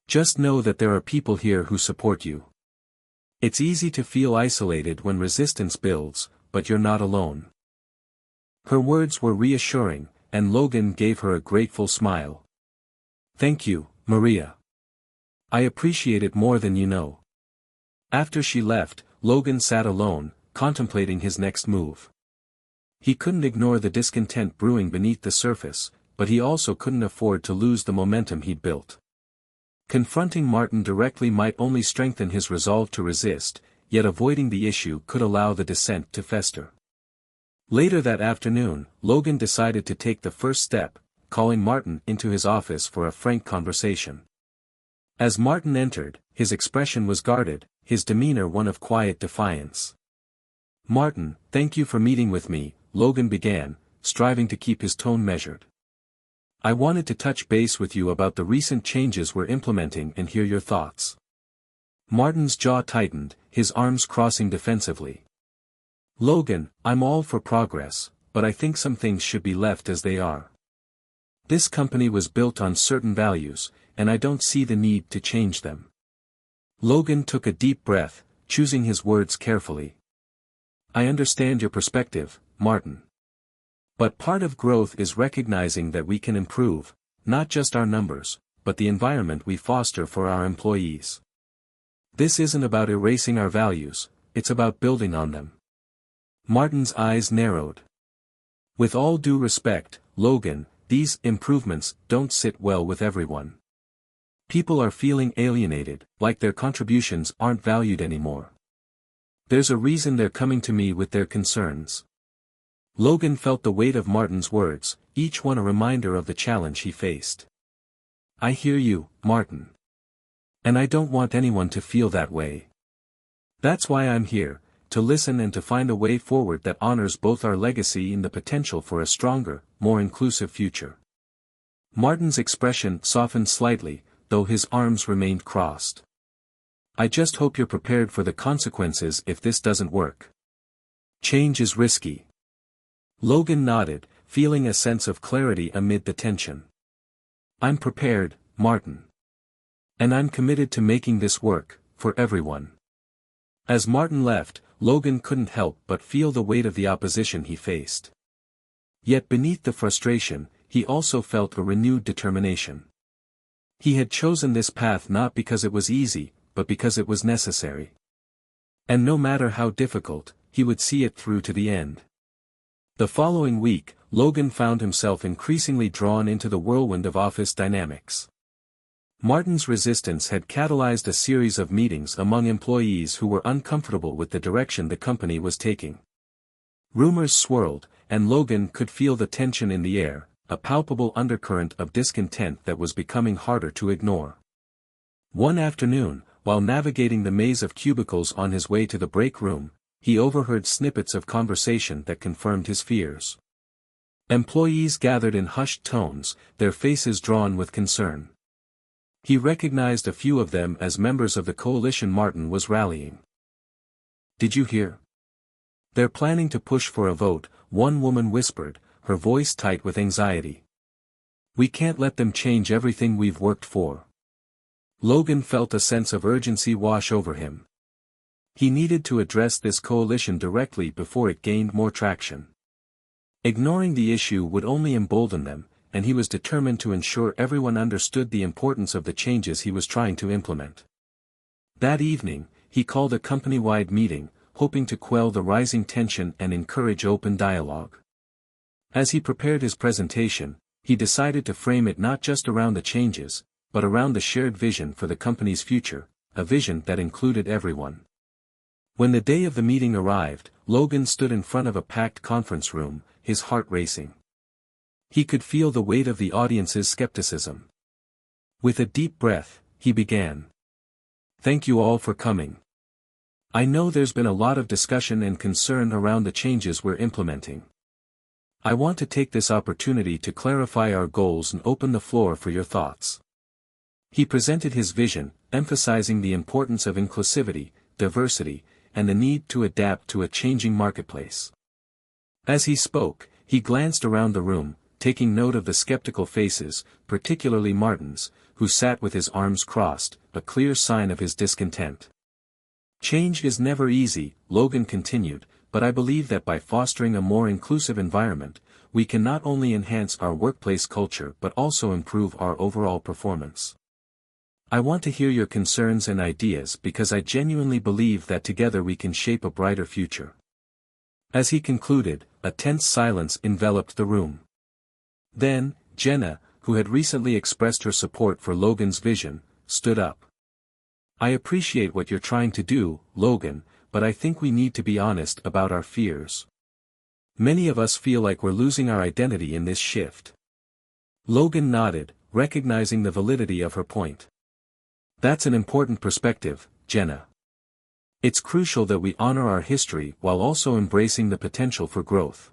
Speaker 1: Just know that there are people here who support you. It's easy to feel isolated when resistance builds, but you're not alone." Her words were reassuring, and Logan gave her a grateful smile. "Thank you, Maria. I appreciate it more than you know." After she left, Logan sat alone, contemplating his next move. He couldn't ignore the discontent brewing beneath the surface, but he also couldn't afford to lose the momentum he'd built. Confronting Martin directly might only strengthen his resolve to resist, yet avoiding the issue could allow the dissent to fester. Later that afternoon, Logan decided to take the first step, calling Martin into his office for a frank conversation. As Martin entered, his expression was guarded, his demeanor one of quiet defiance. "Martin, thank you for meeting with me," Logan began, striving to keep his tone measured. "I wanted to touch base with you about the recent changes we're implementing and hear your thoughts." Martin's jaw tightened, his arms crossing defensively. "Logan, I'm all for progress, but I think some things should be left as they are. This company was built on certain values, and I don't see the need to change them." Logan took a deep breath, choosing his words carefully. "I understand your perspective, Martin. But part of growth is recognizing that we can improve, not just our numbers, but the environment we foster for our employees. This isn't about erasing our values, it's about building on them." Martin's eyes narrowed. "With all due respect, Logan, these improvements don't sit well with everyone. People are feeling alienated, like their contributions aren't valued anymore. There's a reason they're coming to me with their concerns." Logan felt the weight of Martin's words, each one a reminder of the challenge he faced. "I hear you, Martin. And I don't want anyone to feel that way. That's why I'm here, to listen and to find a way forward that honors both our legacy and the potential for a stronger, more inclusive future." Martin's expression softened slightly, though his arms remained crossed. "I just hope you're prepared for the consequences if this doesn't work. Change is risky." Logan nodded, feeling a sense of clarity amid the tension. "I'm prepared, Martin. And I'm committed to making this work, for everyone." As Martin left, Logan couldn't help but feel the weight of the opposition he faced. Yet beneath the frustration, he also felt a renewed determination. He had chosen this path not because it was easy, but because it was necessary. And no matter how difficult, he would see it through to the end. The following week, Logan found himself increasingly drawn into the whirlwind of office dynamics. Martin's resistance had catalyzed a series of meetings among employees who were uncomfortable with the direction the company was taking. Rumors swirled, and Logan could feel the tension in the air, a palpable undercurrent of discontent that was becoming harder to ignore. One afternoon, while navigating the maze of cubicles on his way to the break room, he overheard snippets of conversation that confirmed his fears. Employees gathered in hushed tones, their faces drawn with concern. He recognized a few of them as members of the coalition Martin was rallying. "Did you hear? They're planning to push for a vote," one woman whispered, her voice tight with anxiety. "We can't let them change everything we've worked for." Logan felt a sense of urgency wash over him. He needed to address this coalition directly before it gained more traction. Ignoring the issue would only embolden them, and he was determined to ensure everyone understood the importance of the changes he was trying to implement. That evening, he called a company-wide meeting, hoping to quell the rising tension and encourage open dialogue. As he prepared his presentation, he decided to frame it not just around the changes, but around the shared vision for the company's future, a vision that included everyone. When the day of the meeting arrived, Logan stood in front of a packed conference room, his heart racing. He could feel the weight of the audience's skepticism. With a deep breath, he began. Thank you all for coming. I know there's been a lot of discussion and concern around the changes we're implementing. I want to take this opportunity to clarify our goals and open the floor for your thoughts. He presented his vision, emphasizing the importance of inclusivity, diversity, and the need to adapt to a changing marketplace. As he spoke, he glanced around the room, taking note of the skeptical faces, particularly Martin's, who sat with his arms crossed, a clear sign of his discontent. Change is never easy, Logan continued, but I believe that by fostering a more inclusive environment, we can not only enhance our workplace culture but also improve our overall performance. I want to hear your concerns and ideas because I genuinely believe that together we can shape a brighter future. As he concluded, a tense silence enveloped the room. Then, Jenna, who had recently expressed her support for Logan's vision, stood up. I appreciate what you're trying to do, Logan, but I think we need to be honest about our fears. Many of us feel like we're losing our identity in this shift. Logan nodded, recognizing the validity of her point. That's an important perspective, Jenna. It's crucial that we honor our history while also embracing the potential for growth.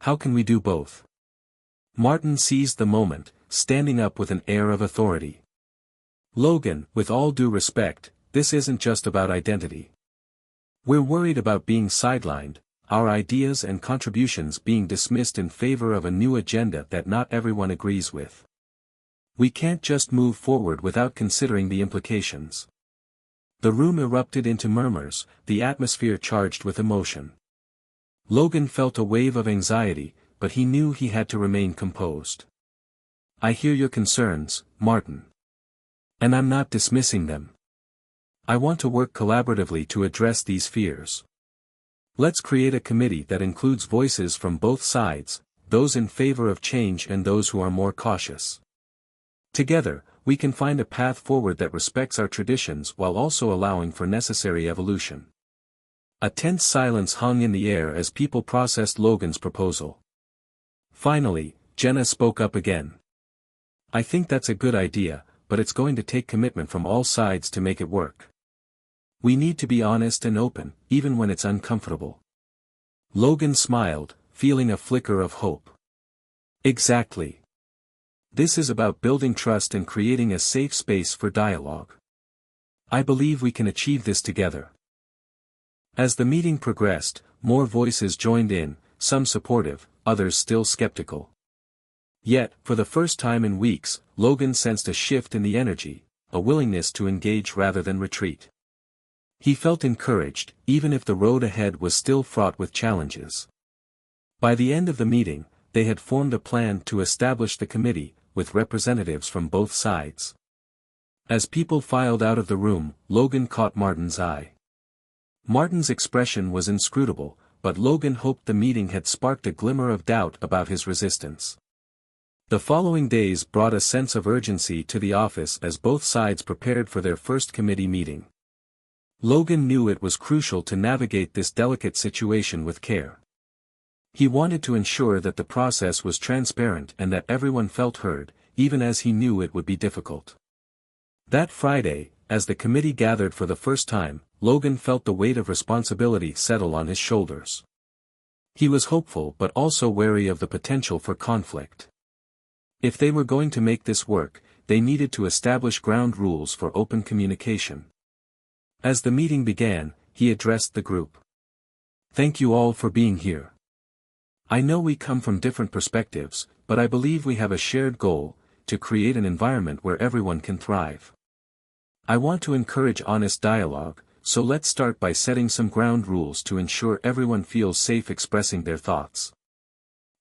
Speaker 1: How can we do both? Martin seized the moment, standing up with an air of authority. Logan, with all due respect, this isn't just about identity. We're worried about being sidelined, our ideas and contributions being dismissed in favor of a new agenda that not everyone agrees with. We can't just move forward without considering the implications. The room erupted into murmurs, the atmosphere charged with emotion. Logan felt a wave of anxiety, but he knew he had to remain composed. I hear your concerns, Martin. And I'm not dismissing them. I want to work collaboratively to address these fears. Let's create a committee that includes voices from both sides, those in favor of change and those who are more cautious. Together, we can find a path forward that respects our traditions while also allowing for necessary evolution. A tense silence hung in the air as people processed Logan's proposal. Finally, Jenna spoke up again. I think that's a good idea, but it's going to take commitment from all sides to make it work. We need to be honest and open, even when it's uncomfortable. Logan smiled, feeling a flicker of hope. Exactly. This is about building trust and creating a safe space for dialogue. I believe we can achieve this together. As the meeting progressed, more voices joined in, some supportive, others still skeptical. Yet, for the first time in weeks, Logan sensed a shift in the energy, a willingness to engage rather than retreat. He felt encouraged, even if the road ahead was still fraught with challenges. By the end of the meeting, they had formed a plan to establish the committee, with representatives from both sides. As people filed out of the room, Logan caught Martin's eye. Martin's expression was inscrutable, but Logan hoped the meeting had sparked a glimmer of doubt about his resistance. The following days brought a sense of urgency to the office as both sides prepared for their first committee meeting. Logan knew it was crucial to navigate this delicate situation with care. He wanted to ensure that the process was transparent and that everyone felt heard, even as he knew it would be difficult. That Friday, as the committee gathered for the first time, Logan felt the weight of responsibility settle on his shoulders. He was hopeful but also wary of the potential for conflict. If they were going to make this work, they needed to establish ground rules for open communication. As the meeting began, he addressed the group. Thank you all for being here. I know we come from different perspectives, but I believe we have a shared goal, to create an environment where everyone can thrive. I want to encourage honest dialogue, so let's start by setting some ground rules to ensure everyone feels safe expressing their thoughts.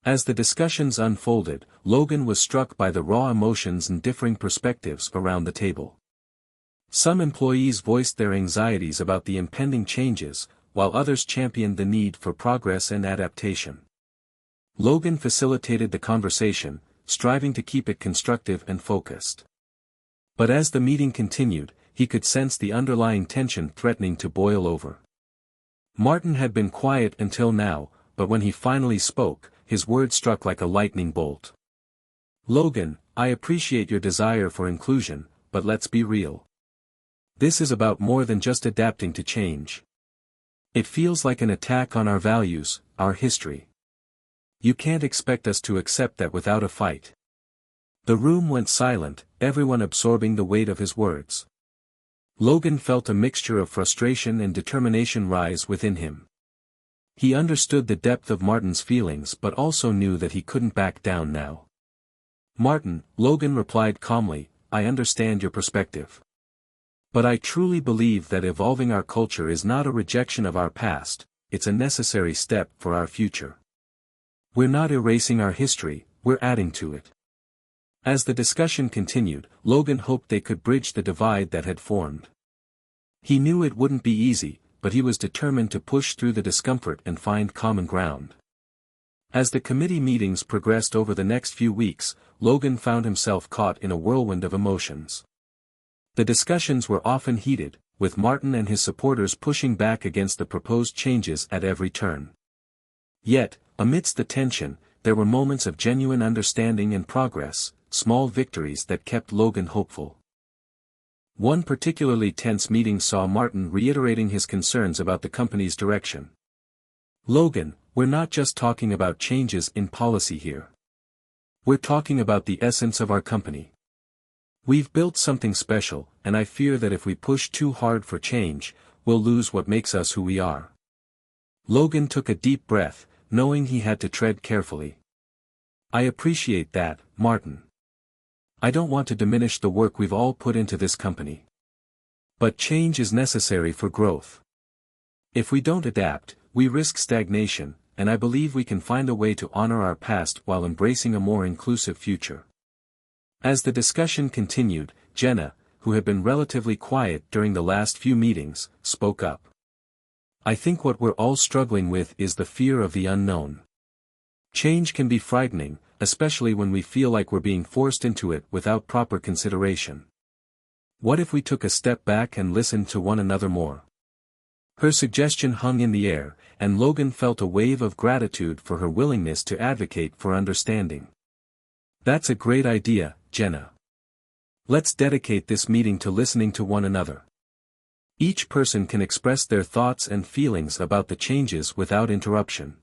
Speaker 1: As the discussions unfolded, Logan was struck by the raw emotions and differing perspectives around the table. Some employees voiced their anxieties about the impending changes, while others championed the need for progress and adaptation. Logan facilitated the conversation, striving to keep it constructive and focused. But as the meeting continued, he could sense the underlying tension threatening to boil over. Martin had been quiet until now, but when he finally spoke, his words struck like a lightning bolt. Logan, I appreciate your desire for inclusion, but let's be real. This is about more than just adapting to change. It feels like an attack on our values, our history. You can't expect us to accept that without a fight. The room went silent, everyone absorbing the weight of his words. Logan felt a mixture of frustration and determination rise within him. He understood the depth of Martin's feelings but also knew that he couldn't back down now. Martin, Logan replied calmly, I understand your perspective. But I truly believe that evolving our culture is not a rejection of our past, it's a necessary step for our future. We're not erasing our history, we're adding to it. As the discussion continued, Logan hoped they could bridge the divide that had formed. He knew it wouldn't be easy, but he was determined to push through the discomfort and find common ground. As the committee meetings progressed over the next few weeks, Logan found himself caught in a whirlwind of emotions. The discussions were often heated, with Martin and his supporters pushing back against the proposed changes at every turn. Yet, amidst the tension, there were moments of genuine understanding and progress, small victories that kept Logan hopeful. One particularly tense meeting saw Martin reiterating his concerns about the company's direction. Logan, we're not just talking about changes in policy here. We're talking about the essence of our company. We've built something special, and I fear that if we push too hard for change, we'll lose what makes us who we are. Logan took a deep breath, knowing he had to tread carefully. I appreciate that, Martin. I don't want to diminish the work we've all put into this company. But change is necessary for growth. If we don't adapt, we risk stagnation, and I believe we can find a way to honor our past while embracing a more inclusive future. As the discussion continued, Jenna, who had been relatively quiet during the last few meetings, spoke up. I think what we're all struggling with is the fear of the unknown. Change can be frightening, especially when we feel like we're being forced into it without proper consideration. What if we took a step back and listened to one another more? Her suggestion hung in the air, and Logan felt a wave of gratitude for her willingness to advocate for understanding. That's a great idea, Jenna. Let's dedicate this meeting to listening to one another. Each person can express their thoughts and feelings about the changes without interruption.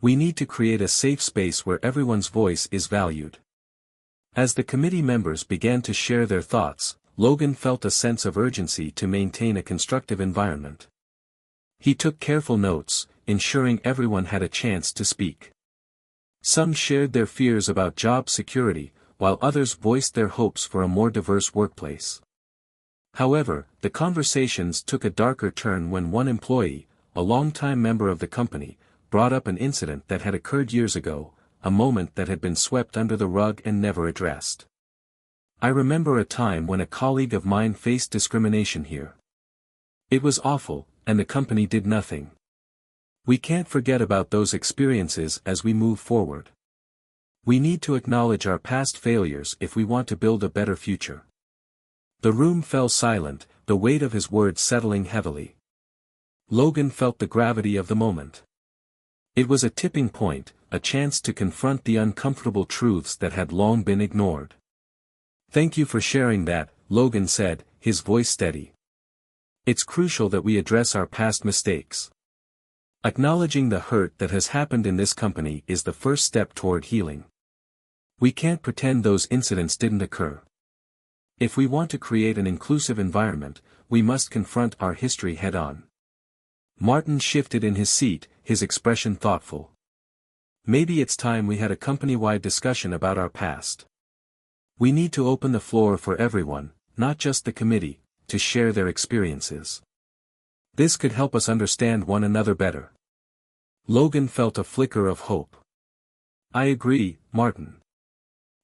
Speaker 1: We need to create a safe space where everyone's voice is valued. As the committee members began to share their thoughts, Logan felt a sense of urgency to maintain a constructive environment. He took careful notes, ensuring everyone had a chance to speak. Some shared their fears about job security, while others voiced their hopes for a more diverse workplace. However, the conversations took a darker turn when one employee, a longtime member of the company, brought up an incident that had occurred years ago, a moment that had been swept under the rug and never addressed. I remember a time when a colleague of mine faced discrimination here. It was awful, and the company did nothing. We can't forget about those experiences as we move forward. We need to acknowledge our past failures if we want to build a better future. The room fell silent, the weight of his words settling heavily. Logan felt the gravity of the moment. It was a tipping point, a chance to confront the uncomfortable truths that had long been ignored. Thank you for sharing that, Logan said, his voice steady. It's crucial that we address our past mistakes. Acknowledging the hurt that has happened in this company is the first step toward healing. We can't pretend those incidents didn't occur. If we want to create an inclusive environment, we must confront our history head-on. Martin shifted in his seat, his expression thoughtful. Maybe it's time we had a company-wide discussion about our past. We need to open the floor for everyone, not just the committee, to share their experiences. This could help us understand one another better. Logan felt a flicker of hope. I agree, Martin.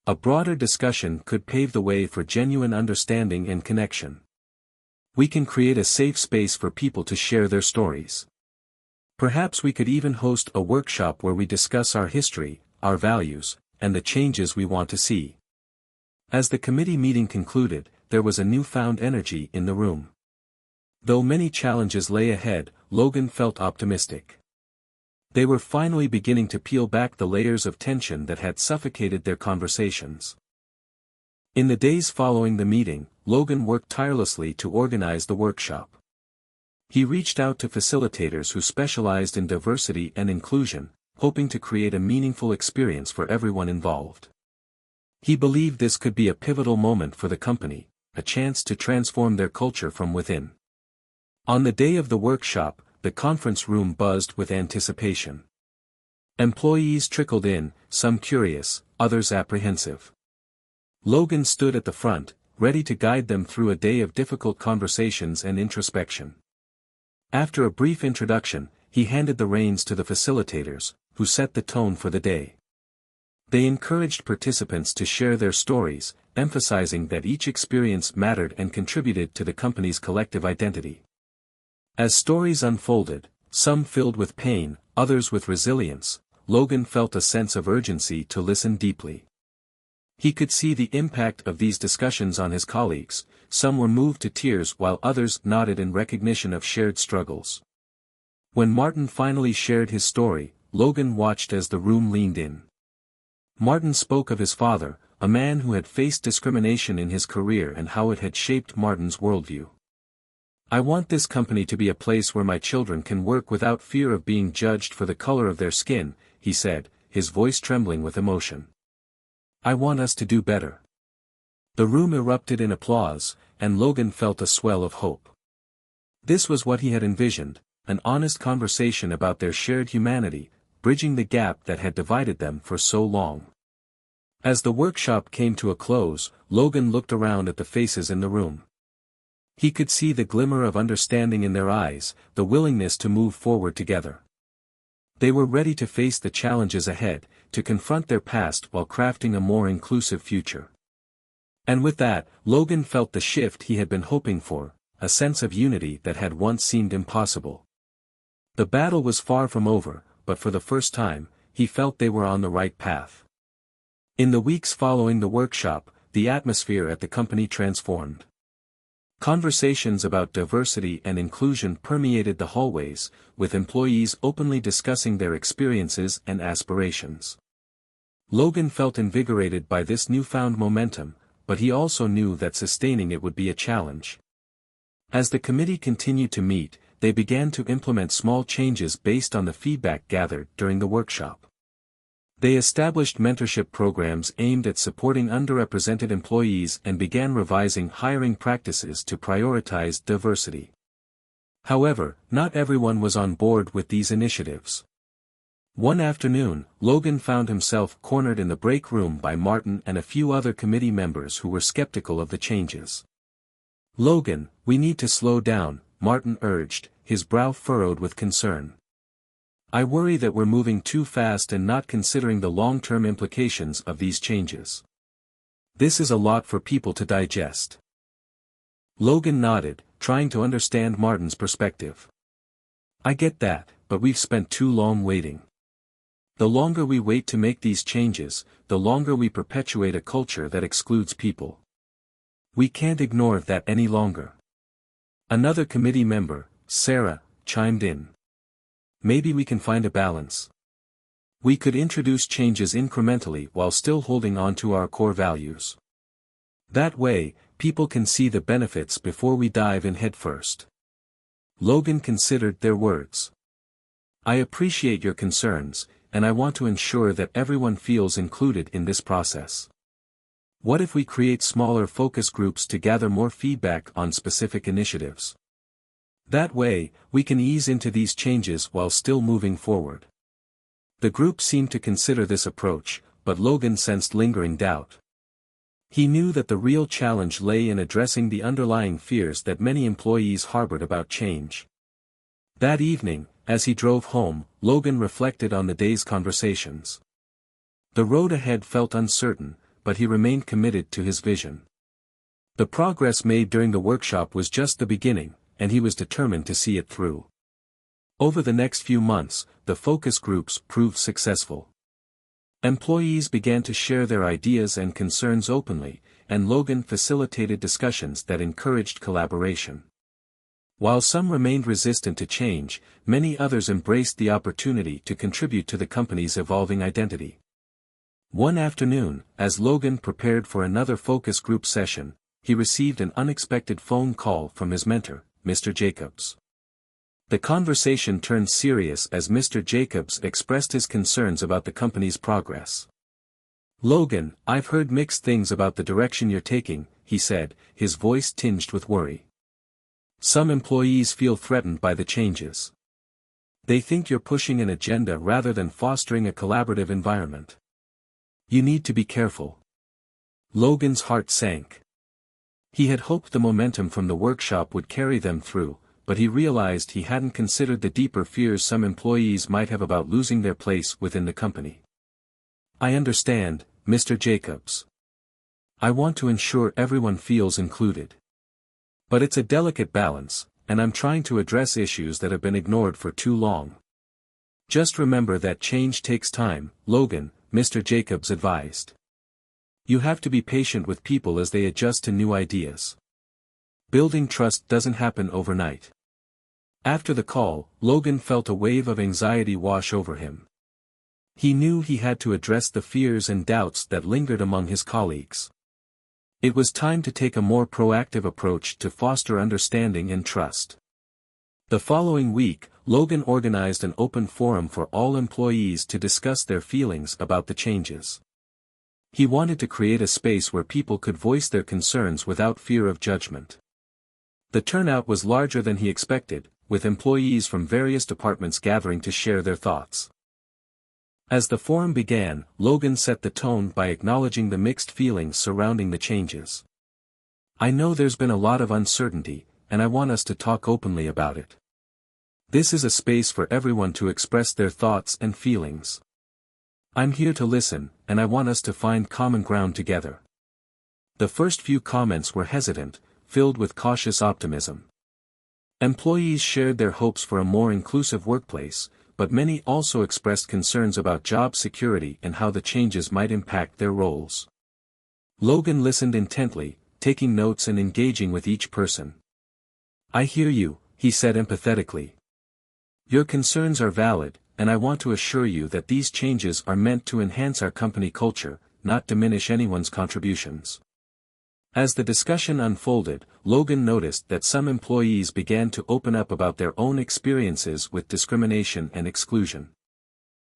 Speaker 1: A broader discussion could pave the way for genuine understanding and connection. We can create a safe space for people to share their stories. Perhaps we could even host a workshop where we discuss our history, our values, and the changes we want to see. As the committee meeting concluded, there was a newfound energy in the room. Though many challenges lay ahead, Logan felt optimistic. They were finally beginning to peel back the layers of tension that had suffocated their conversations. In the days following the meeting, Logan worked tirelessly to organize the workshop. He reached out to facilitators who specialized in diversity and inclusion, hoping to create a meaningful experience for everyone involved. He believed this could be a pivotal moment for the company, a chance to transform their culture from within. On the day of the workshop, the conference room buzzed with anticipation. Employees trickled in, some curious, others apprehensive. Logan stood at the front, ready to guide them through a day of difficult conversations and introspection. After a brief introduction, he handed the reins to the facilitators, who set the tone for the day. They encouraged participants to share their stories, emphasizing that each experience mattered and contributed to the company's collective identity. As stories unfolded, some filled with pain, others with resilience, Logan felt a sense of urgency to listen deeply. He could see the impact of these discussions on his colleagues. Some were moved to tears while others nodded in recognition of shared struggles. When Martin finally shared his story, Logan watched as the room leaned in. Martin spoke of his father, a man who had faced discrimination in his career and how it had shaped Martin's worldview. "I want this company to be a place where my children can work without fear of being judged for the color of their skin," he said, his voice trembling with emotion. "I want us to do better." The room erupted in applause, and Logan felt a swell of hope. This was what he had envisioned, an honest conversation about their shared humanity, bridging the gap that had divided them for so long. As the workshop came to a close, Logan looked around at the faces in the room. He could see the glimmer of understanding in their eyes, the willingness to move forward together. They were ready to face the challenges ahead, to confront their past while crafting a more inclusive future. And with that, Logan felt the shift he had been hoping for, a sense of unity that had once seemed impossible. The battle was far from over, but for the first time, he felt they were on the right path. In the weeks following the workshop, the atmosphere at the company transformed. Conversations about diversity and inclusion permeated the hallways, with employees openly discussing their experiences and aspirations. Logan felt invigorated by this newfound momentum, but he also knew that sustaining it would be a challenge. As the committee continued to meet, they began to implement small changes based on the feedback gathered during the workshop. They established mentorship programs aimed at supporting underrepresented employees and began revising hiring practices to prioritize diversity. However, not everyone was on board with these initiatives. One afternoon, Logan found himself cornered in the break room by Martin and a few other committee members who were skeptical of the changes. "Logan, we need to slow down," Martin urged, his brow furrowed with concern. "I worry that we're moving too fast and not considering the long-term implications of these changes. This is a lot for people to digest." Logan nodded, trying to understand Martin's perspective. "I get that, but we've spent too long waiting. The longer we wait to make these changes, the longer we perpetuate a culture that excludes people. We can't ignore that any longer." Another committee member, Sarah, chimed in. "Maybe we can find a balance. We could introduce changes incrementally while still holding on to our core values. That way, people can see the benefits before we dive in headfirst." Logan considered their words. "I appreciate your concerns, and I want to ensure that everyone feels included in this process. What if we create smaller focus groups to gather more feedback on specific initiatives? That way, we can ease into these changes while still moving forward." The group seemed to consider this approach, but Logan sensed lingering doubt. He knew that the real challenge lay in addressing the underlying fears that many employees harbored about change. That evening, as he drove home, Logan reflected on the day's conversations. The road ahead felt uncertain, but he remained committed to his vision. The progress made during the workshop was just the beginning, and he was determined to see it through. Over the next few months, the focus groups proved successful. Employees began to share their ideas and concerns openly, and Logan facilitated discussions that encouraged collaboration. While some remained resistant to change, many others embraced the opportunity to contribute to the company's evolving identity. One afternoon, as Logan prepared for another focus group session, he received an unexpected phone call from his mentor, Mr. Jacobs. The conversation turned serious as Mr. Jacobs expressed his concerns about the company's progress. "Logan, I've heard mixed things about the direction you're taking," he said, his voice tinged with worry. "Some employees feel threatened by the changes. They think you're pushing an agenda rather than fostering a collaborative environment. You need to be careful." Logan's heart sank. He had hoped the momentum from the workshop would carry them through, but he realized he hadn't considered the deeper fears some employees might have about losing their place within the company. "I understand, Mr. Jacobs. I want to ensure everyone feels included. But it's a delicate balance, and I'm trying to address issues that have been ignored for too long. Just remember that change takes time, Logan," Mr. Jacobs advised. "You have to be patient with people as they adjust to new ideas. Building trust doesn't happen overnight." After the call, Logan felt a wave of anxiety wash over him. He knew he had to address the fears and doubts that lingered among his colleagues. It was time to take a more proactive approach to foster understanding and trust. The following week, Logan organized an open forum for all employees to discuss their feelings about the changes. He wanted to create a space where people could voice their concerns without fear of judgment. The turnout was larger than he expected, with employees from various departments gathering to share their thoughts. As the forum began, Logan set the tone by acknowledging the mixed feelings surrounding the changes. "I know there's been a lot of uncertainty, and I want us to talk openly about it. This is a space for everyone to express their thoughts and feelings. I'm here to listen, and I want us to find common ground together." The first few comments were hesitant, filled with cautious optimism. Employees shared their hopes for a more inclusive workplace, but many also expressed concerns about job security and how the changes might impact their roles. Logan listened intently, taking notes and engaging with each person. "I hear you," he said empathetically. "Your concerns are valid, and I want to assure you that these changes are meant to enhance our company culture, not diminish anyone's contributions." As the discussion unfolded, Logan noticed that some employees began to open up about their own experiences with discrimination and exclusion.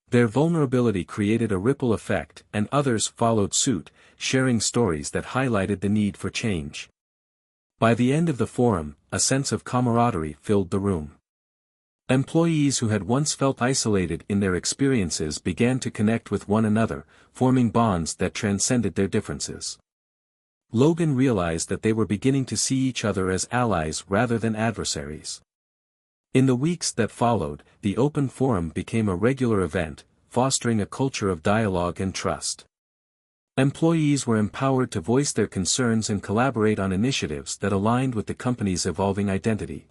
Speaker 1: Their vulnerability created a ripple effect, and others followed suit, sharing stories that highlighted the need for change. By the end of the forum, a sense of camaraderie filled the room. Employees who had once felt isolated in their experiences began to connect with one another, forming bonds that transcended their differences. Logan realized that they were beginning to see each other as allies rather than adversaries. In the weeks that followed, the open forum became a regular event, fostering a culture of dialogue and trust. Employees were empowered to voice their concerns and collaborate on initiatives that aligned with the company's evolving identity.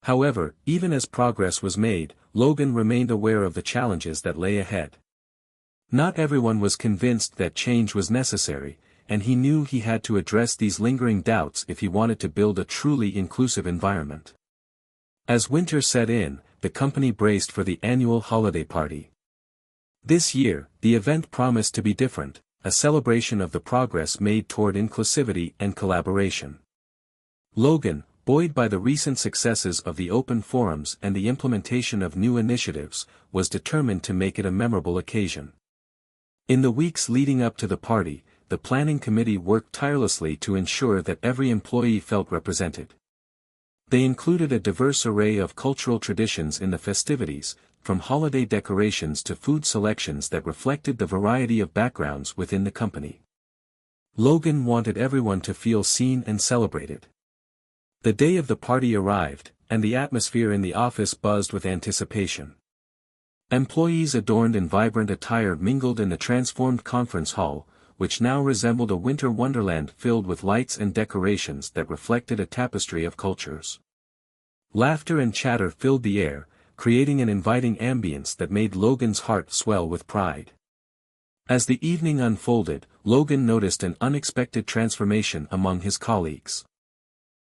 Speaker 1: However, even as progress was made, Logan remained aware of the challenges that lay ahead. Not everyone was convinced that change was necessary, and he knew he had to address these lingering doubts if he wanted to build a truly inclusive environment. As winter set in, the company braced for the annual holiday party. This year, the event promised to be different, a celebration of the progress made toward inclusivity and collaboration. Logan, buoyed by the recent successes of the open forums and the implementation of new initiatives, was determined to make it a memorable occasion. In the weeks leading up to the party, the planning committee worked tirelessly to ensure that every employee felt represented. They included a diverse array of cultural traditions in the festivities, from holiday decorations to food selections that reflected the variety of backgrounds within the company. Logan wanted everyone to feel seen and celebrated. The day of the party arrived, and the atmosphere in the office buzzed with anticipation. Employees adorned in vibrant attire mingled in the transformed conference hall, which now resembled a winter wonderland filled with lights and decorations that reflected a tapestry of cultures. Laughter and chatter filled the air, creating an inviting ambience that made Logan's heart swell with pride. As the evening unfolded, Logan noticed an unexpected transformation among his colleagues.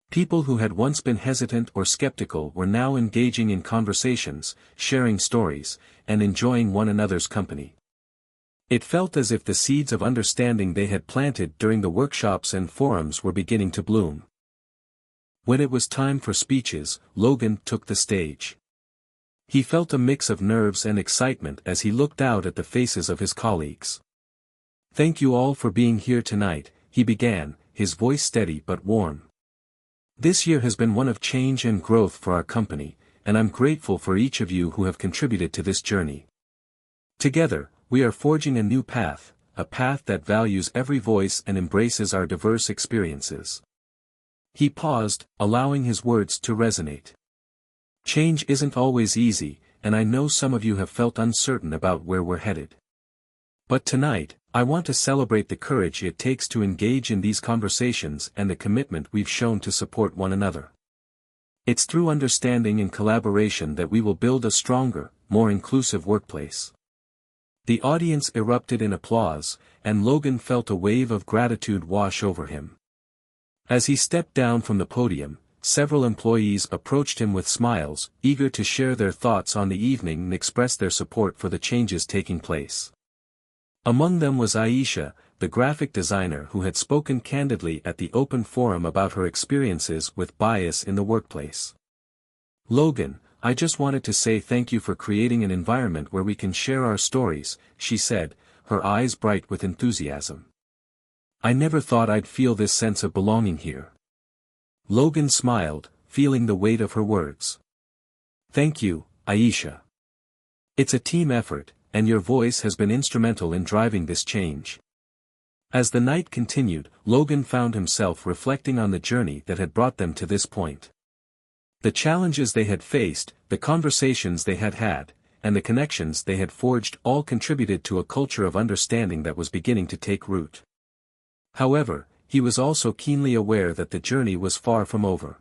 Speaker 1: People who had once been hesitant or skeptical were now engaging in conversations, sharing stories, and enjoying one another's company. It felt as if the seeds of understanding they had planted during the workshops and forums were beginning to bloom. When it was time for speeches, Logan took the stage. He felt a mix of nerves and excitement as he looked out at the faces of his colleagues. "Thank you all for being here tonight," he began, his voice steady but warm. "This year has been one of change and growth for our company, and I'm grateful for each of you who have contributed to this journey. Together, we are forging a new path, a path that values every voice and embraces our diverse experiences." He paused, allowing his words to resonate. "Change isn't always easy, and I know some of you have felt uncertain about where we're headed. But tonight, I want to celebrate the courage it takes to engage in these conversations and the commitment we've shown to support one another. It's through understanding and collaboration that we will build a stronger, more inclusive workplace." The audience erupted in applause, and Logan felt a wave of gratitude wash over him. As he stepped down from the podium, several employees approached him with smiles, eager to share their thoughts on the evening and express their support for the changes taking place. Among them was Aisha, the graphic designer who had spoken candidly at the open forum about her experiences with bias in the workplace. "Logan, I just wanted to say thank you for creating an environment where we can share our stories," she said, her eyes bright with enthusiasm. "I never thought I'd feel this sense of belonging here." Logan smiled, feeling the weight of her words. "Thank you, Aisha. It's a team effort, and your voice has been instrumental in driving this change." As the night continued, Logan found himself reflecting on the journey that had brought them to this point. The challenges they had faced, the conversations they had had, and the connections they had forged all contributed to a culture of understanding that was beginning to take root. However, he was also keenly aware that the journey was far from over.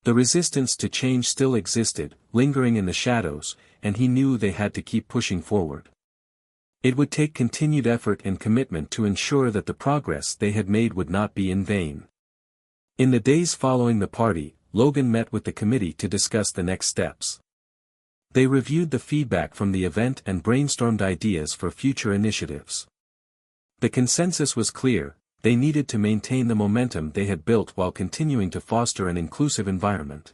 Speaker 1: The resistance to change still existed, lingering in the shadows, and he knew they had to keep pushing forward. It would take continued effort and commitment to ensure that the progress they had made would not be in vain. In the days following the party, Logan met with the committee to discuss the next steps. They reviewed the feedback from the event and brainstormed ideas for future initiatives. The consensus was clear: they needed to maintain the momentum they had built while continuing to foster an inclusive environment.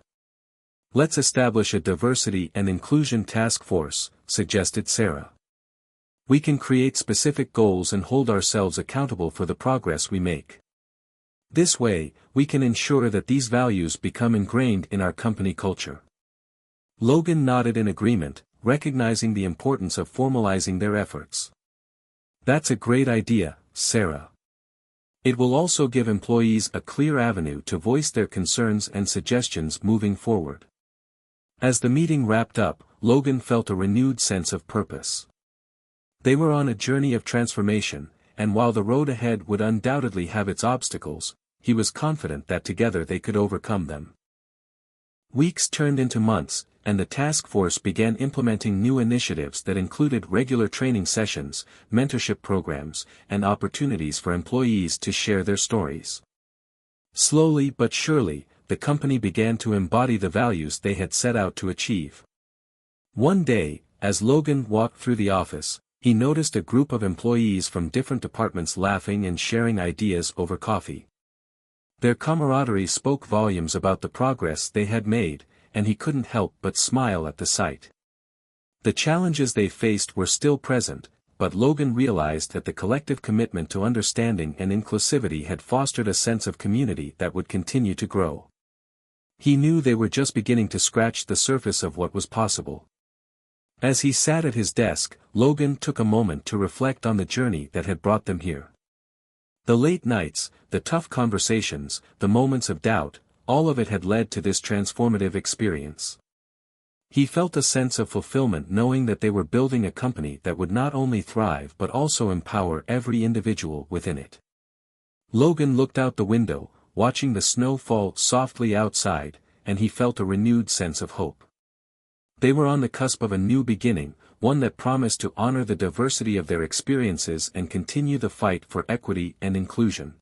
Speaker 1: "Let's establish a diversity and inclusion task force," suggested Sarah. "We can create specific goals and hold ourselves accountable for the progress we make. This way, we can ensure that these values become ingrained in our company culture." Logan nodded in agreement, recognizing the importance of formalizing their efforts. "That's a great idea, Sarah. It will also give employees a clear avenue to voice their concerns and suggestions moving forward." As the meeting wrapped up, Logan felt a renewed sense of purpose. They were on a journey of transformation, and while the road ahead would undoubtedly have its obstacles, he was confident that together they could overcome them. Weeks turned into months, and the task force began implementing new initiatives that included regular training sessions, mentorship programs, and opportunities for employees to share their stories. Slowly but surely, the company began to embody the values they had set out to achieve. One day, as Logan walked through the office, he noticed a group of employees from different departments laughing and sharing ideas over coffee. Their camaraderie spoke volumes about the progress they had made, and he couldn't help but smile at the sight. The challenges they faced were still present, but Logan realized that the collective commitment to understanding and inclusivity had fostered a sense of community that would continue to grow. He knew they were just beginning to scratch the surface of what was possible. As he sat at his desk, Logan took a moment to reflect on the journey that had brought them here. The late nights, the tough conversations, the moments of doubt, all of it had led to this transformative experience. He felt a sense of fulfillment knowing that they were building a company that would not only thrive but also empower every individual within it. Logan looked out the window, watching the snow fall softly outside, and he felt a renewed sense of hope. They were on the cusp of a new beginning, one that promised to honor the diversity of their experiences and continue the fight for equity and inclusion.